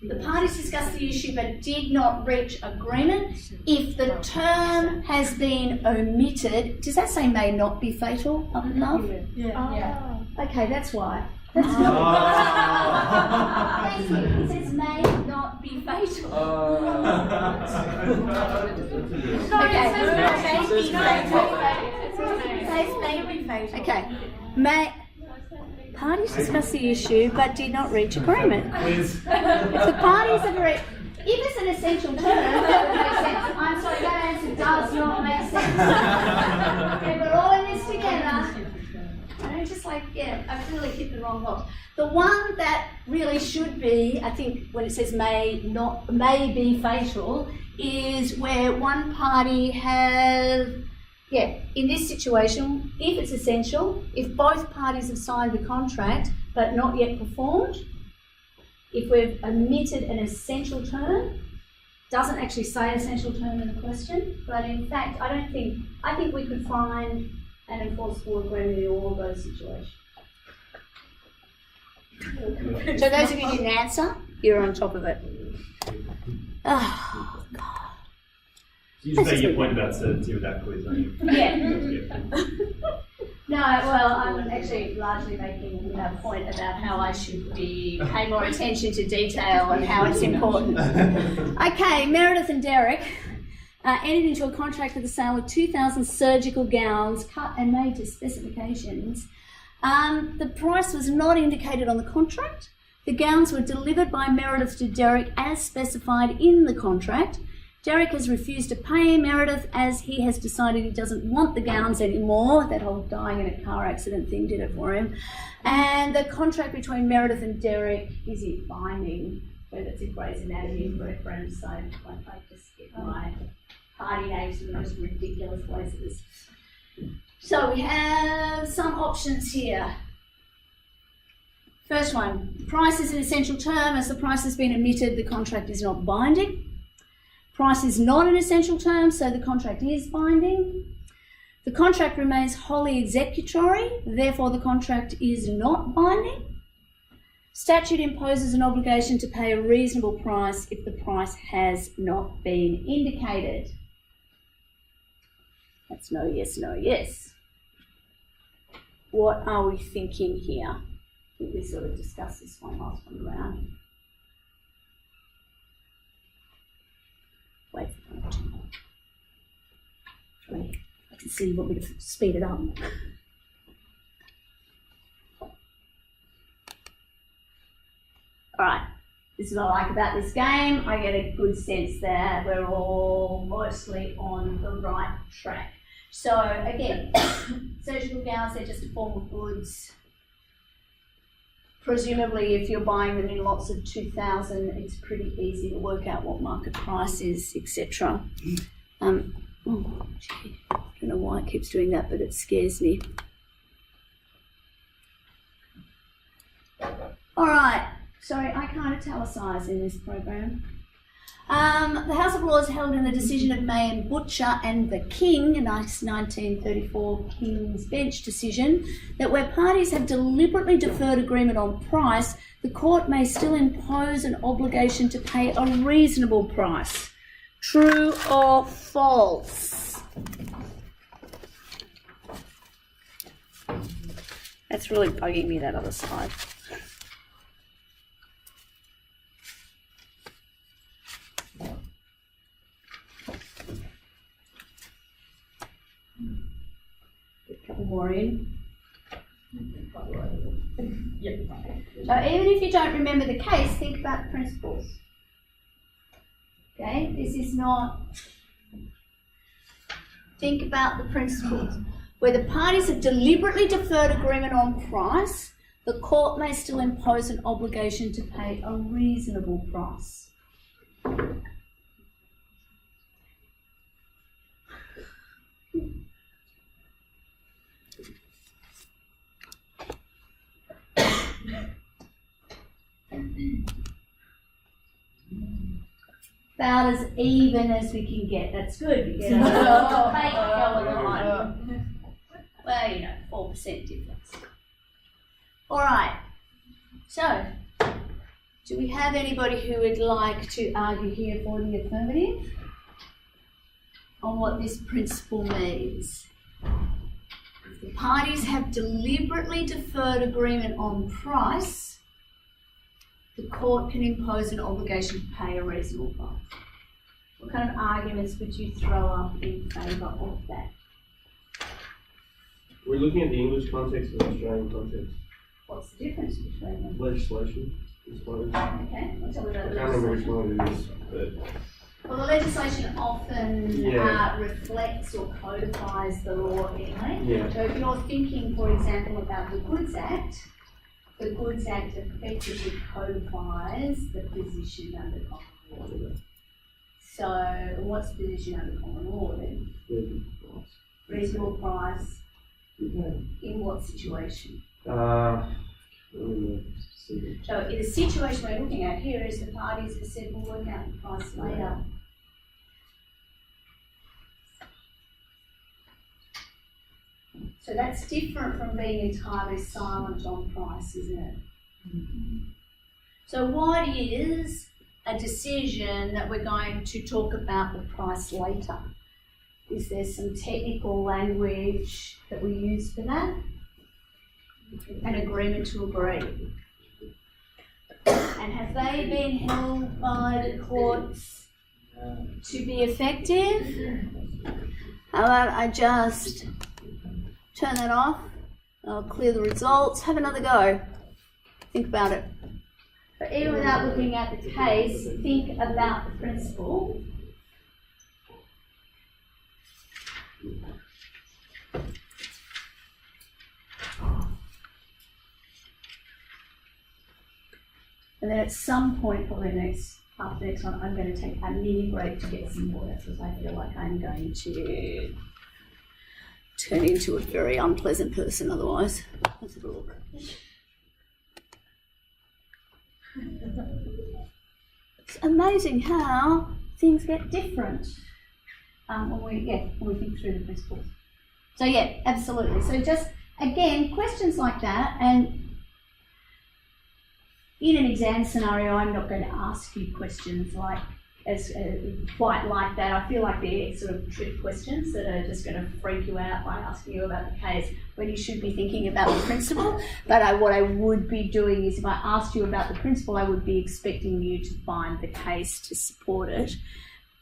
The parties discussed the issue but did not reach agreement. If the term has been omitted, does that say may not be fatal up above? Yeah. Okay, that's why. That's not. Thank you. It says may not be fatal. Okay. Parties discussed the issue but did not reach agreement. If the parties agree, if it's an essential term, that would make sense. I'm sorry, that answer does not make sense. Okay, we're all in this together. I don't just I've really hit the wrong box. The one that really should be, I think, when it says may be fatal, is where one party has, in this situation, if it's essential, if both parties have signed the contract but not yet performed, if we've omitted an essential term, doesn't actually say essential term in the question, but in fact, I think we could find an enforceable agreement in all of those situations. So those of you who didn't answer, you're on top of it. Oh, God. You just made your point about certainty with that quiz, aren't you? Yeah. No, well, I'm actually largely making a point about how I should pay more attention to detail and how it's important. Okay, Meredith and Derek entered into a contract for the sale of 2,000 surgical gowns cut and made to specifications. The price was not indicated on the contract. The gowns were delivered by Meredith to Derek as specified in the contract. Derek has refused to pay Meredith as he has decided he doesn't want the gowns anymore. That whole dying in a car accident thing did it for him. And the contract between Meredith and Derek is it binding? Whether it's in Grey's Anatomy reference, so I just get my party names in the most ridiculous places. So we have some options here. First one, price is an essential term. As the price has been omitted, the contract is not binding. Price is not an essential term, so the contract is binding. The contract remains wholly executory, therefore the contract is not binding. Statute imposes an obligation to pay a reasonable price if the price has not been indicated. That's no, yes, no, yes. What are we thinking here? I think we sort of discussed this one last one around. Wait for it. Wait, I can see you want me to speed it up. Alright, this is what I like about this game. I get a good sense that we're all mostly on the right track. So again, surgical gowns, they're just a form of goods. Presumably, if you're buying them in lots of 2,000, it's pretty easy to work out what market price is, etc. Oh, gee, I don't know why it keeps doing that, but it scares me. All right, sorry, I can't italicize in this program. The House of Lords held in the decision of May and Butcher and the King, a 1934 King's Bench decision, that where parties have deliberately deferred agreement on price, the court may still impose an obligation to pay a reasonable price. True or false? That's really bugging me, that other slide. Couple more in. Yep. So even if you don't remember the case, think about the principles. Okay, this is not. Think about the principles. Where the parties have deliberately deferred agreement on price, the court may still impose an obligation to pay a reasonable price. About as even as we can get. That's good. You get well, you know, 4% difference. All right. So, do we have anybody who would like to argue here for the affirmative on what this principle means? If the parties have deliberately deferred agreement on price, the court can impose an obligation to pay a reasonable price. What kind of arguments would you throw up in favour of that? We're looking at the English context and the Australian context. What's the difference between them? Legislation, I suppose. Okay, we'll tell you I about can't remember which legislation. one it is, but Well, the legislation often Yeah. reflects or codifies the law anyway. yeah. So if you're thinking, for example, about the Goods Act, the Goods Act effectively codifies the position under common law. So what's the position under common law then? Reasonable price in what situation? So in the situation we're looking at here is the parties have said we'll work out the price later. So that's different from being entirely silent on price, isn't it? So what is a decision that we're going to talk about the price later? Is there some technical language that we use for that? An agreement to agree. And have they been held by the courts to be effective? How about I just turn that off, I'll clear the results, have another go. Think about it. But even without looking at the case, think about the principle. And then at some point, probably after the next one, I'm going to take a mini break to get some water because I feel like I'm going to turn into a very unpleasant person otherwise. Let's have a look. It's amazing how things get different when we think through the principles. So yeah, absolutely. So just, again, questions like that, and in an exam scenario, I'm not going to ask you questions like quite like that. I feel like they're sort of trick questions that are just going to freak you out by asking you about the case when you should be thinking about the principle. But what I would be doing is if I asked you about the principle, I would be expecting you to find the case to support it.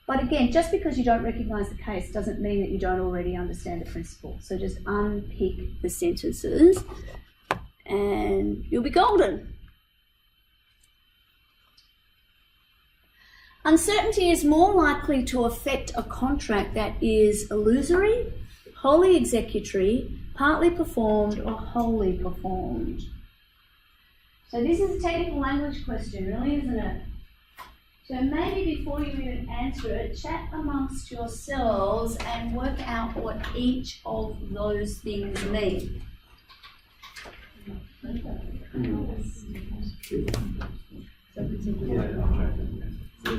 But again, just because you don't recognise the case doesn't mean that you don't already understand the principle. So just unpick the sentences and you'll be golden. Uncertainty is more likely to affect a contract that is illusory, wholly executory, partly performed, or wholly performed. So this is a technical language question, really, isn't it? So maybe before you even answer it, chat amongst yourselves and work out what each of those things mean. Does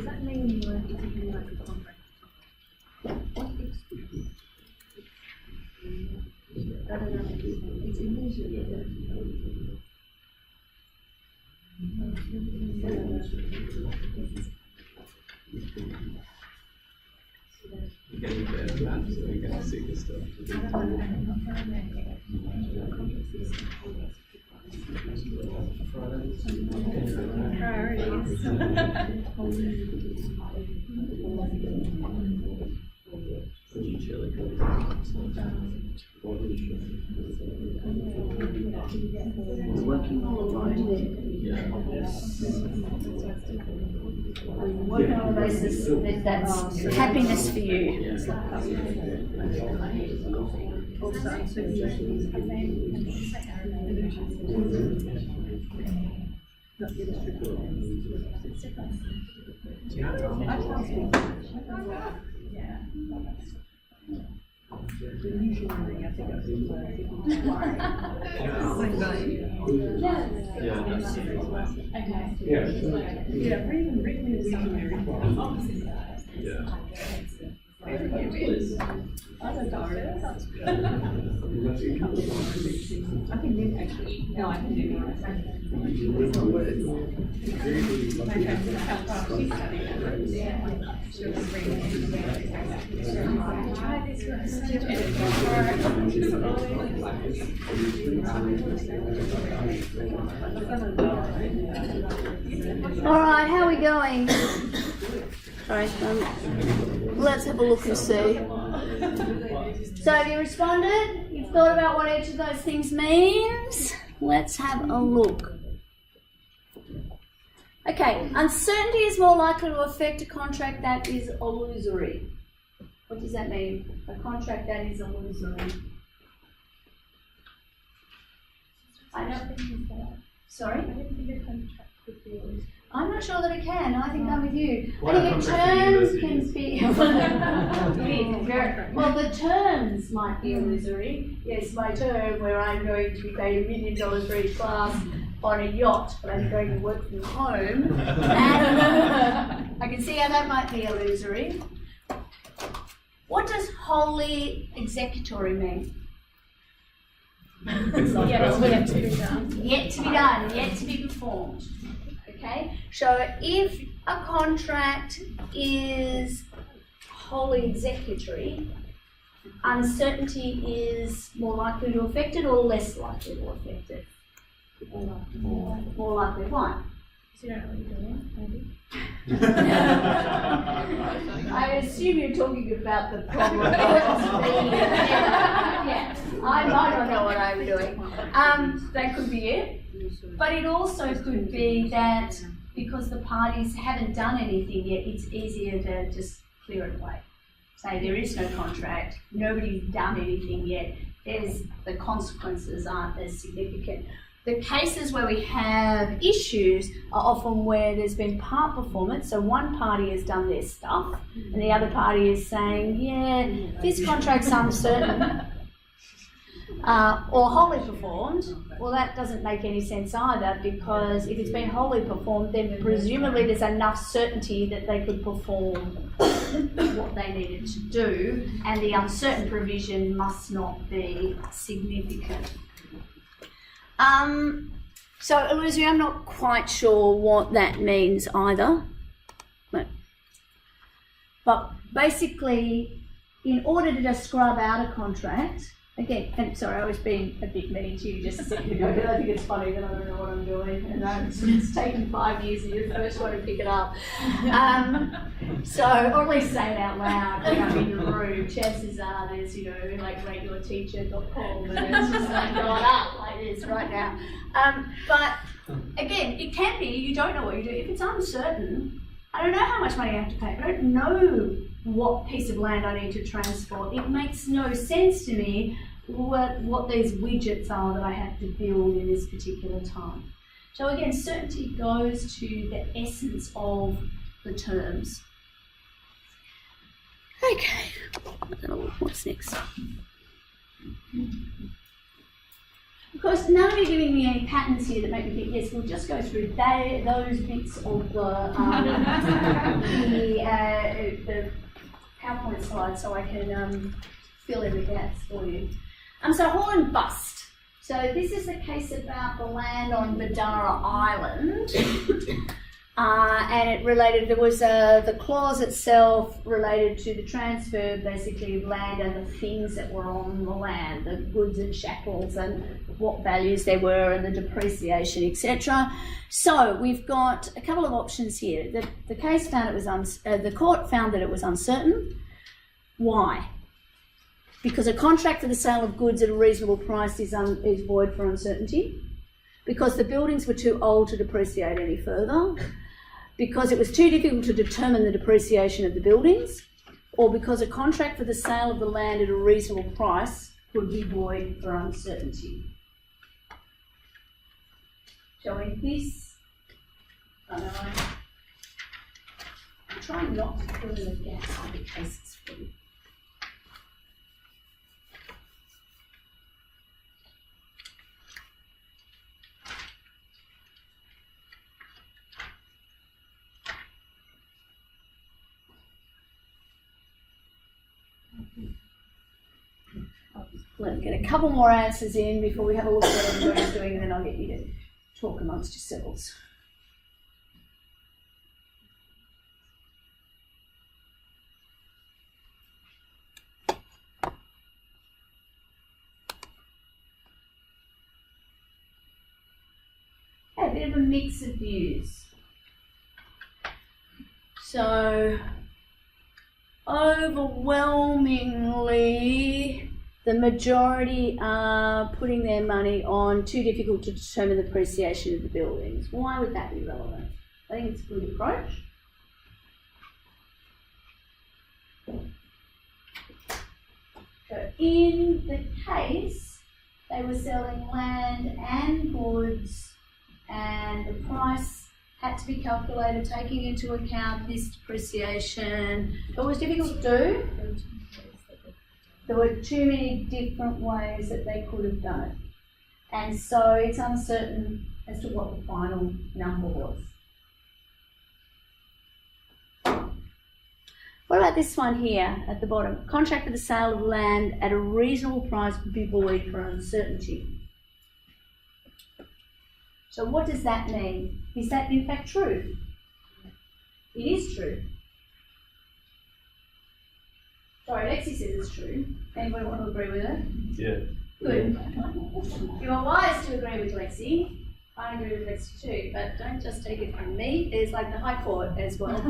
that mean you weren't particularly like a contract? I don't know. It's illusory. Getting better maps so we can see this stuff. Working all alone there. Working on the basis that that's happiness for you. I don't know. That's it. I can do actually. No, I can do All right, how are we going? Sorry, let's have a look and see. So have you responded? You've thought about what each of those things means? Let's have a look. Okay, uncertainty is more likely to affect a contract that is illusory. What does that mean? A contract that is illusory. I don't. Sorry? I'm not sure that it can. I think I'm with you. What I think contract terms can be. Well, the terms might be illusory. Yes, my term where I'm going to be paid $1 million for each class on a yacht, but I'm going to work from home. And I can see how that might be illusory. What does wholly executory mean? Yet to be done, yet to be performed. Okay, so if a contract is wholly executory, uncertainty is more likely to affect it or less likely to affect it? More likely. Why? I assume you're talking about the problem. Yeah, I don't know what I'm doing. That could be it. But it also could be that because the parties haven't done anything yet, it's easier to just clear it away. Say there is no contract, nobody's done anything yet, the consequences aren't as significant. The cases where we have issues are often where there's been part performance, so one party has done their stuff and the other party is saying, yeah, this contract's uncertain. Or wholly performed, well that doesn't make any sense either, because if it's been wholly performed, then presumably there's enough certainty that they could perform what they needed to do, and the uncertain provision must not be significant. So illusory, I'm not quite sure what that means either. But basically, in order to just scrub out a contract, again, and sorry, I was being a bit mean to you just a second ago, but I think it's funny that I don't know what I'm doing, and it's taken 5 years and you're the first one to pick it up. So, or at least say it out loud when I'm in your room. Chances are there's, like regularteacher.com, and it's just like going up like this right now. But again, it can be, you don't know what you do. If it's uncertain, I don't know how much money I have to pay. I don't know what piece of land I need to transport. It makes no sense to me what these widgets are that I have to build in this particular time. So again, certainty goes to the essence of the terms. Okay, what's next? Of course, none of you are giving me any patterns here that make me think, yes, we'll just go through those bits of the PowerPoint slide so I can fill in the gaps for you. So haul and bust. So this is the case about the land on Badara Island. And it related, there was the clause itself related to the transfer basically of land and the things that were on the land, the goods and chattels and what values there were and the depreciation, etc. So we've got a couple of options here. The case found it was the court found that it was uncertain. Why? Because a contract for the sale of goods at a reasonable price is void for uncertainty. Because the buildings were too old to depreciate any further. Because it was too difficult to determine the depreciation of the buildings, or because a contract for the sale of the land at a reasonable price could be void for uncertainty. Showing this, I'm trying not to fill in the gaps on the cases for you. Let's get a couple more answers in before we have a look at what everybody's doing, and then I'll get you to talk amongst yourselves. A bit of a mix of views. So, overwhelmingly, the majority are putting their money on too difficult to determine the appreciation of the buildings. Why would that be relevant? I think it's a good approach. So in the case, they were selling land and goods, and the price had to be calculated taking into account this depreciation. It was difficult to do. There were too many different ways that they could have done it. And so it's uncertain as to what the final number was. What about this one here at the bottom? Contract for the sale of land at a reasonable price would be void for uncertainty. So what does that mean? Is that in fact true? It is true. Sorry, Lexi says it's true. Anybody want to agree with her? Yeah. Good. You are wise to agree with Lexi. I agree with Lexi too, but don't just take it from me. There's like the High Court as well.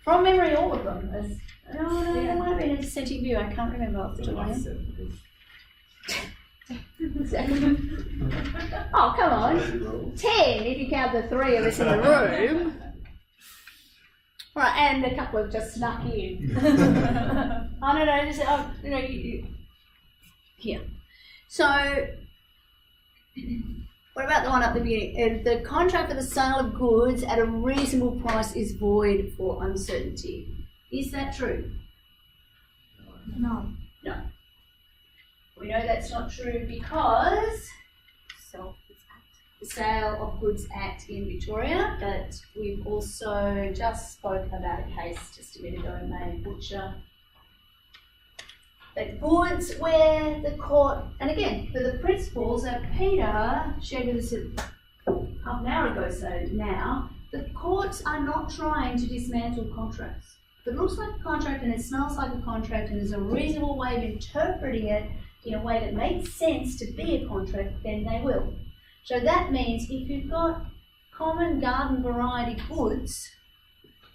From memory, all of them. No, there might have been a dissenting view. I can't remember off the top of my head. Oh, come on. 10 if you count the 3 of us in the room. Right, and a couple have just snuck in. I don't know, just, here. So, what about the one at the beginning? The contract for the sale of goods at a reasonable price is void for uncertainty. Is that true? No. No. We know that's not true because the Sale of Goods Act in Victoria, but we've also just spoke about a case just a minute ago, May Butcher. The goods where the court, and again, for the principles that Peter shared with us half an hour ago, so now, the courts are not trying to dismantle contracts. If it looks like a contract and it smells like a contract and there's a reasonable way of interpreting it in a way that makes sense to be a contract, then they will. So that means if you've got common garden variety goods,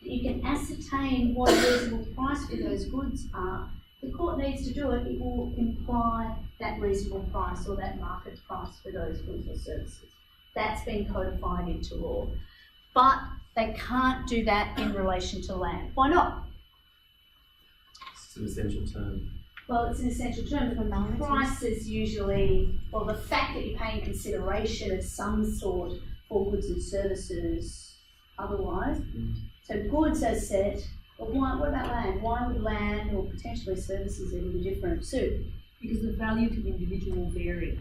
you can ascertain what a reasonable price for those goods are. The court needs to do it, it will imply that reasonable price or that market price for those goods or services. That's been codified into law. But they can't do that in relation to land. Why not? It's an essential term. Well, it's an essential term, but the price is usually, well, the fact that you're paying consideration of some sort for goods and services otherwise. So goods are set, but what about land? Why would land or potentially services even be different too? Because the value to the individual will vary.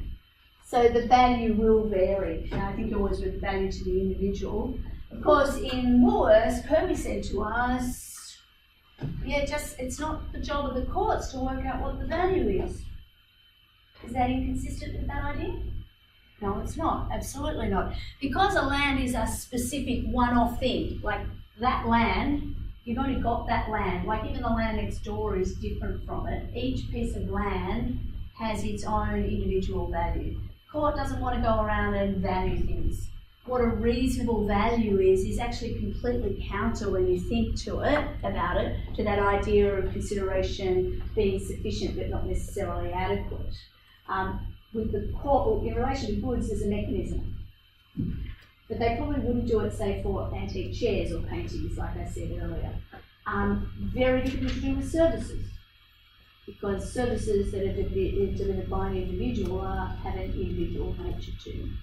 So the value will vary. Now, I think you always with the value to the individual. Of course, in Woolworths, Kirby said to us, yeah, it's not the job of the courts to work out what the value is. Is that inconsistent with that idea? No, it's not. Absolutely not. Because a land is a specific one-off thing, like that land, you've only got that land. Like even the land next door is different from it. Each piece of land has its own individual value. Court doesn't want to go around and value things. What a reasonable value is actually completely counter when you think about it, to that idea of consideration being sufficient but not necessarily adequate. With the court, in relation to goods, there's a mechanism. But they probably wouldn't do it, say, for antique chairs or paintings, like I said earlier. Very difficult to do with services, because services that are delivered by an individual have an individual nature to them.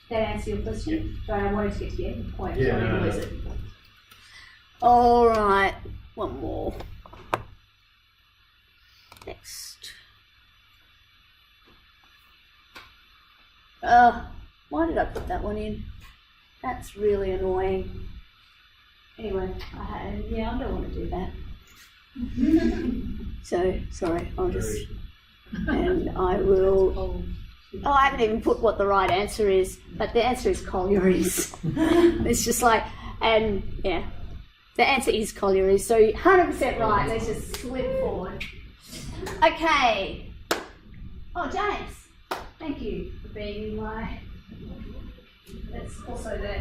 That answer your question? Yeah. Sorry, I wanted to get to the end of the point. Yeah, Sorry, no. who is it? All right, one more. Next. Why did I put that one in? That's really annoying. Anyway, I don't want to do that. So, sorry, I'll just, and I will, oh, I haven't even put what the right answer is, but the answer is collieries. It's just like, and yeah, the answer is collieries, so 100% right, let's just slip forward. Okay. Oh, James, thank you for being my, that's also the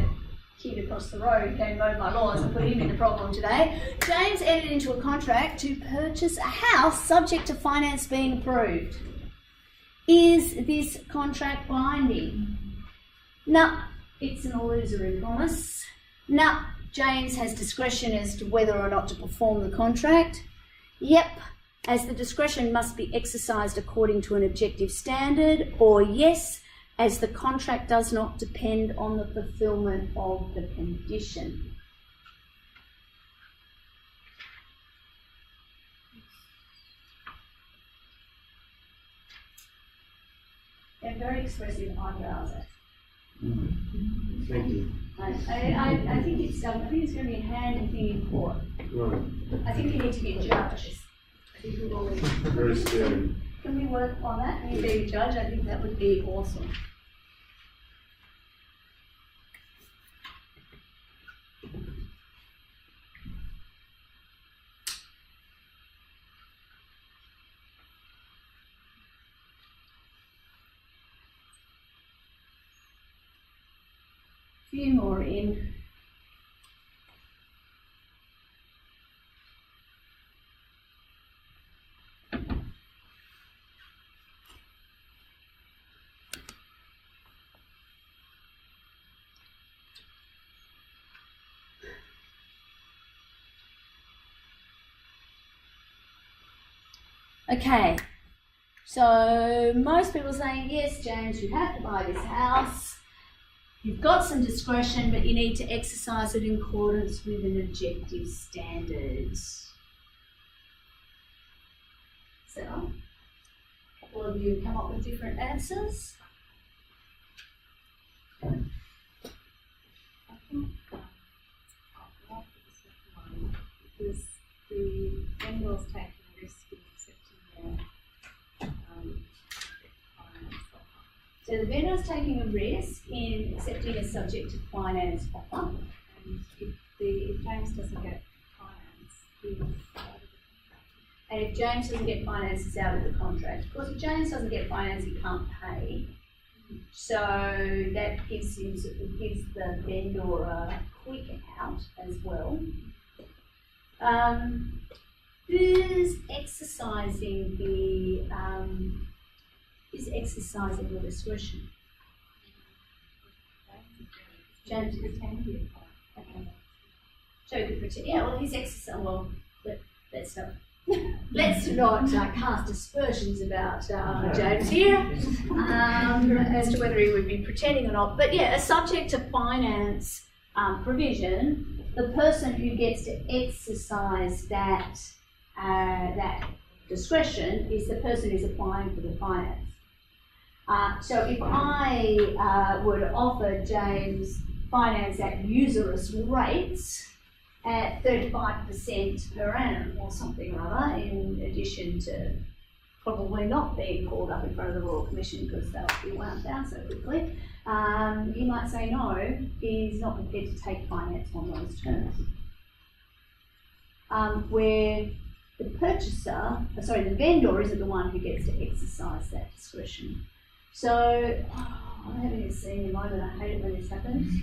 kid across the road came mow my lawns and put him in the problem today. James entered into a contract to purchase a house subject to finance being approved. Is this contract binding? No, it's an illusory promise. No, James has discretion as to whether or not to perform the contract. Yep, as the discretion must be exercised according to an objective standard, or yes, as the contract does not depend on the fulfilment of the condition. They're very expressive eyebrows. Thank you. I think it's going to be a handy thing in court. Right. I think you need to be a judge. Very scary. Can we work on that? Can you be a judge? I think that would be awesome. Few more in. Okay, so most people are saying, yes, James, you have to buy this house. You've got some discretion, but you need to exercise it in accordance with an objective standard. So, all of you come up with different answers. I think I'll go for the second one because the vendor's taking a risk in accepting their finance offer. So the vendor's taking a risk in accepting a subject to finance offer. And if James doesn't get finance, he's out of the contract. And if James doesn't get finance, it's out of the contract. Of course, if James doesn't get finance, he can't pay. So that gives the vendor a quick out as well. Who's exercising the discretion? James pretended. Okay. So he could pretend. Yeah. Well, he's exercising. Well, let's not. Let's not cast aspersions about James here as to whether he would be pretending or not. But yeah, a subject to finance provision, the person who gets to exercise that discretion is the person who's applying for the finance. So if I were to offer James finance at usurious rates, at 35% per annum or something or other, in addition to probably not being called up in front of the Royal Commission because they'll be wound down so quickly, he might say no, he's not prepared to take finance on those terms. Where the vendor isn't the one who gets to exercise that discretion. So, I'm having a senior moment, I hate it when this happens.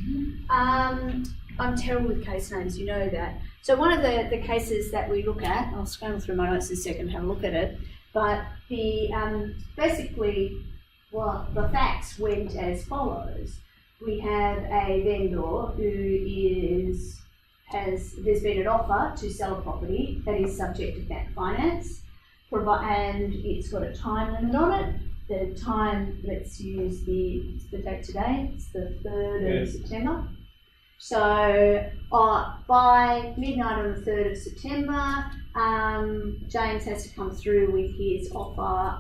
I'm terrible with case names, you know that. So one of the cases that we look at, I'll scroll through my notes in a second and have a look at it, but the basically, well, the facts went as follows. We have a vendor who there's been an offer to sell a property that is subject to bank finance, and it's got a time limit on it. The time, let's use the date today, it's the 3rd of September. So by midnight on the 3rd of September, James has to come through with his offer,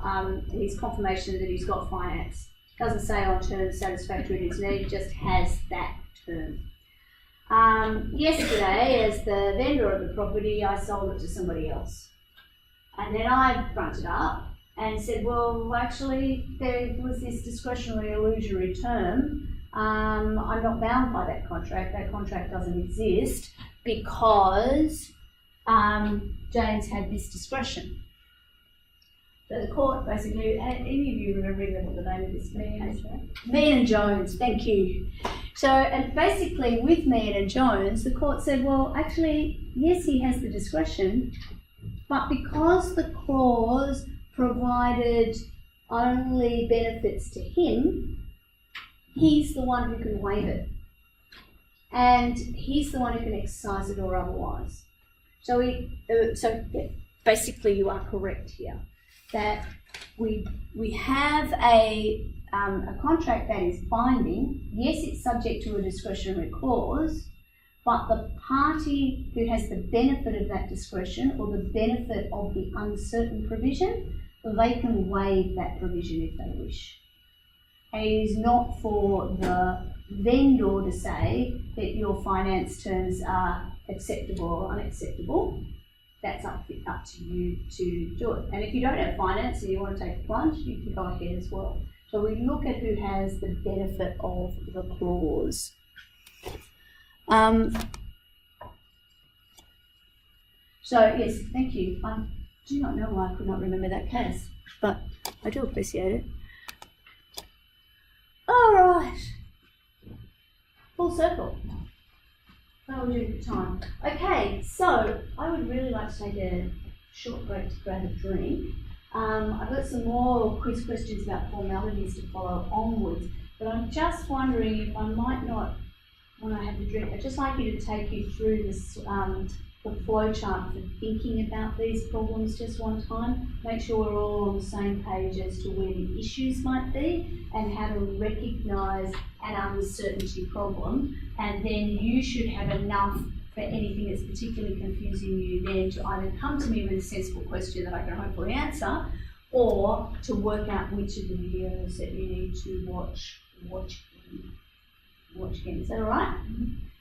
his confirmation that he's got finance. Doesn't say on terms satisfactory to his need, just has that term. yesterday, as the vendor of the property, I sold it to somebody else. And then I fronted up and said, well, actually, there was this discretionary illusory term. I'm not bound by that contract. That contract doesn't exist because James had this discretion. So the court basically, any of you remembering what the name of this meeting is? Meehan and Jones, thank you. So, and basically with Meehan and Jones, the court said, well, actually, yes, he has the discretion, but because the clause provided only benefits to him, he's the one who can waive it. And he's the one who can exercise it or otherwise. So basically you are correct here, that we have a contract that is binding. Yes, it's subject to a discretionary clause, but the party who has the benefit of that discretion or the benefit of the uncertain provision, they can waive that provision if they wish. And it is not for the vendor to say that your finance terms are acceptable or unacceptable. That's up to you to do it. And if you don't have finance and you want to take a plunge, you can go ahead as well. So we look at who has the benefit of the clause. So yes, thank you. I do not know why I could not remember that case, but I do appreciate it. All right, full circle. How are we doing for time? Okay, so I would really like to take a short break to grab a drink. I've got some more quiz questions about formalities to follow onwards, but I'm just wondering if I might not, when I have the drink, I'd just like you to take you through this, the flow chart for thinking about these problems just one time. Make sure we're all on the same page as to where the issues might be and how to recognise an uncertainty problem, and then you should have enough for anything that's particularly confusing you then to either come to me with a sensible question that I can hopefully answer, or to work out which of the videos that you need to watch again. Is that all right?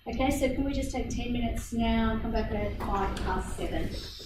Okay, so can we just take 10 minutes now and come back at 7:05?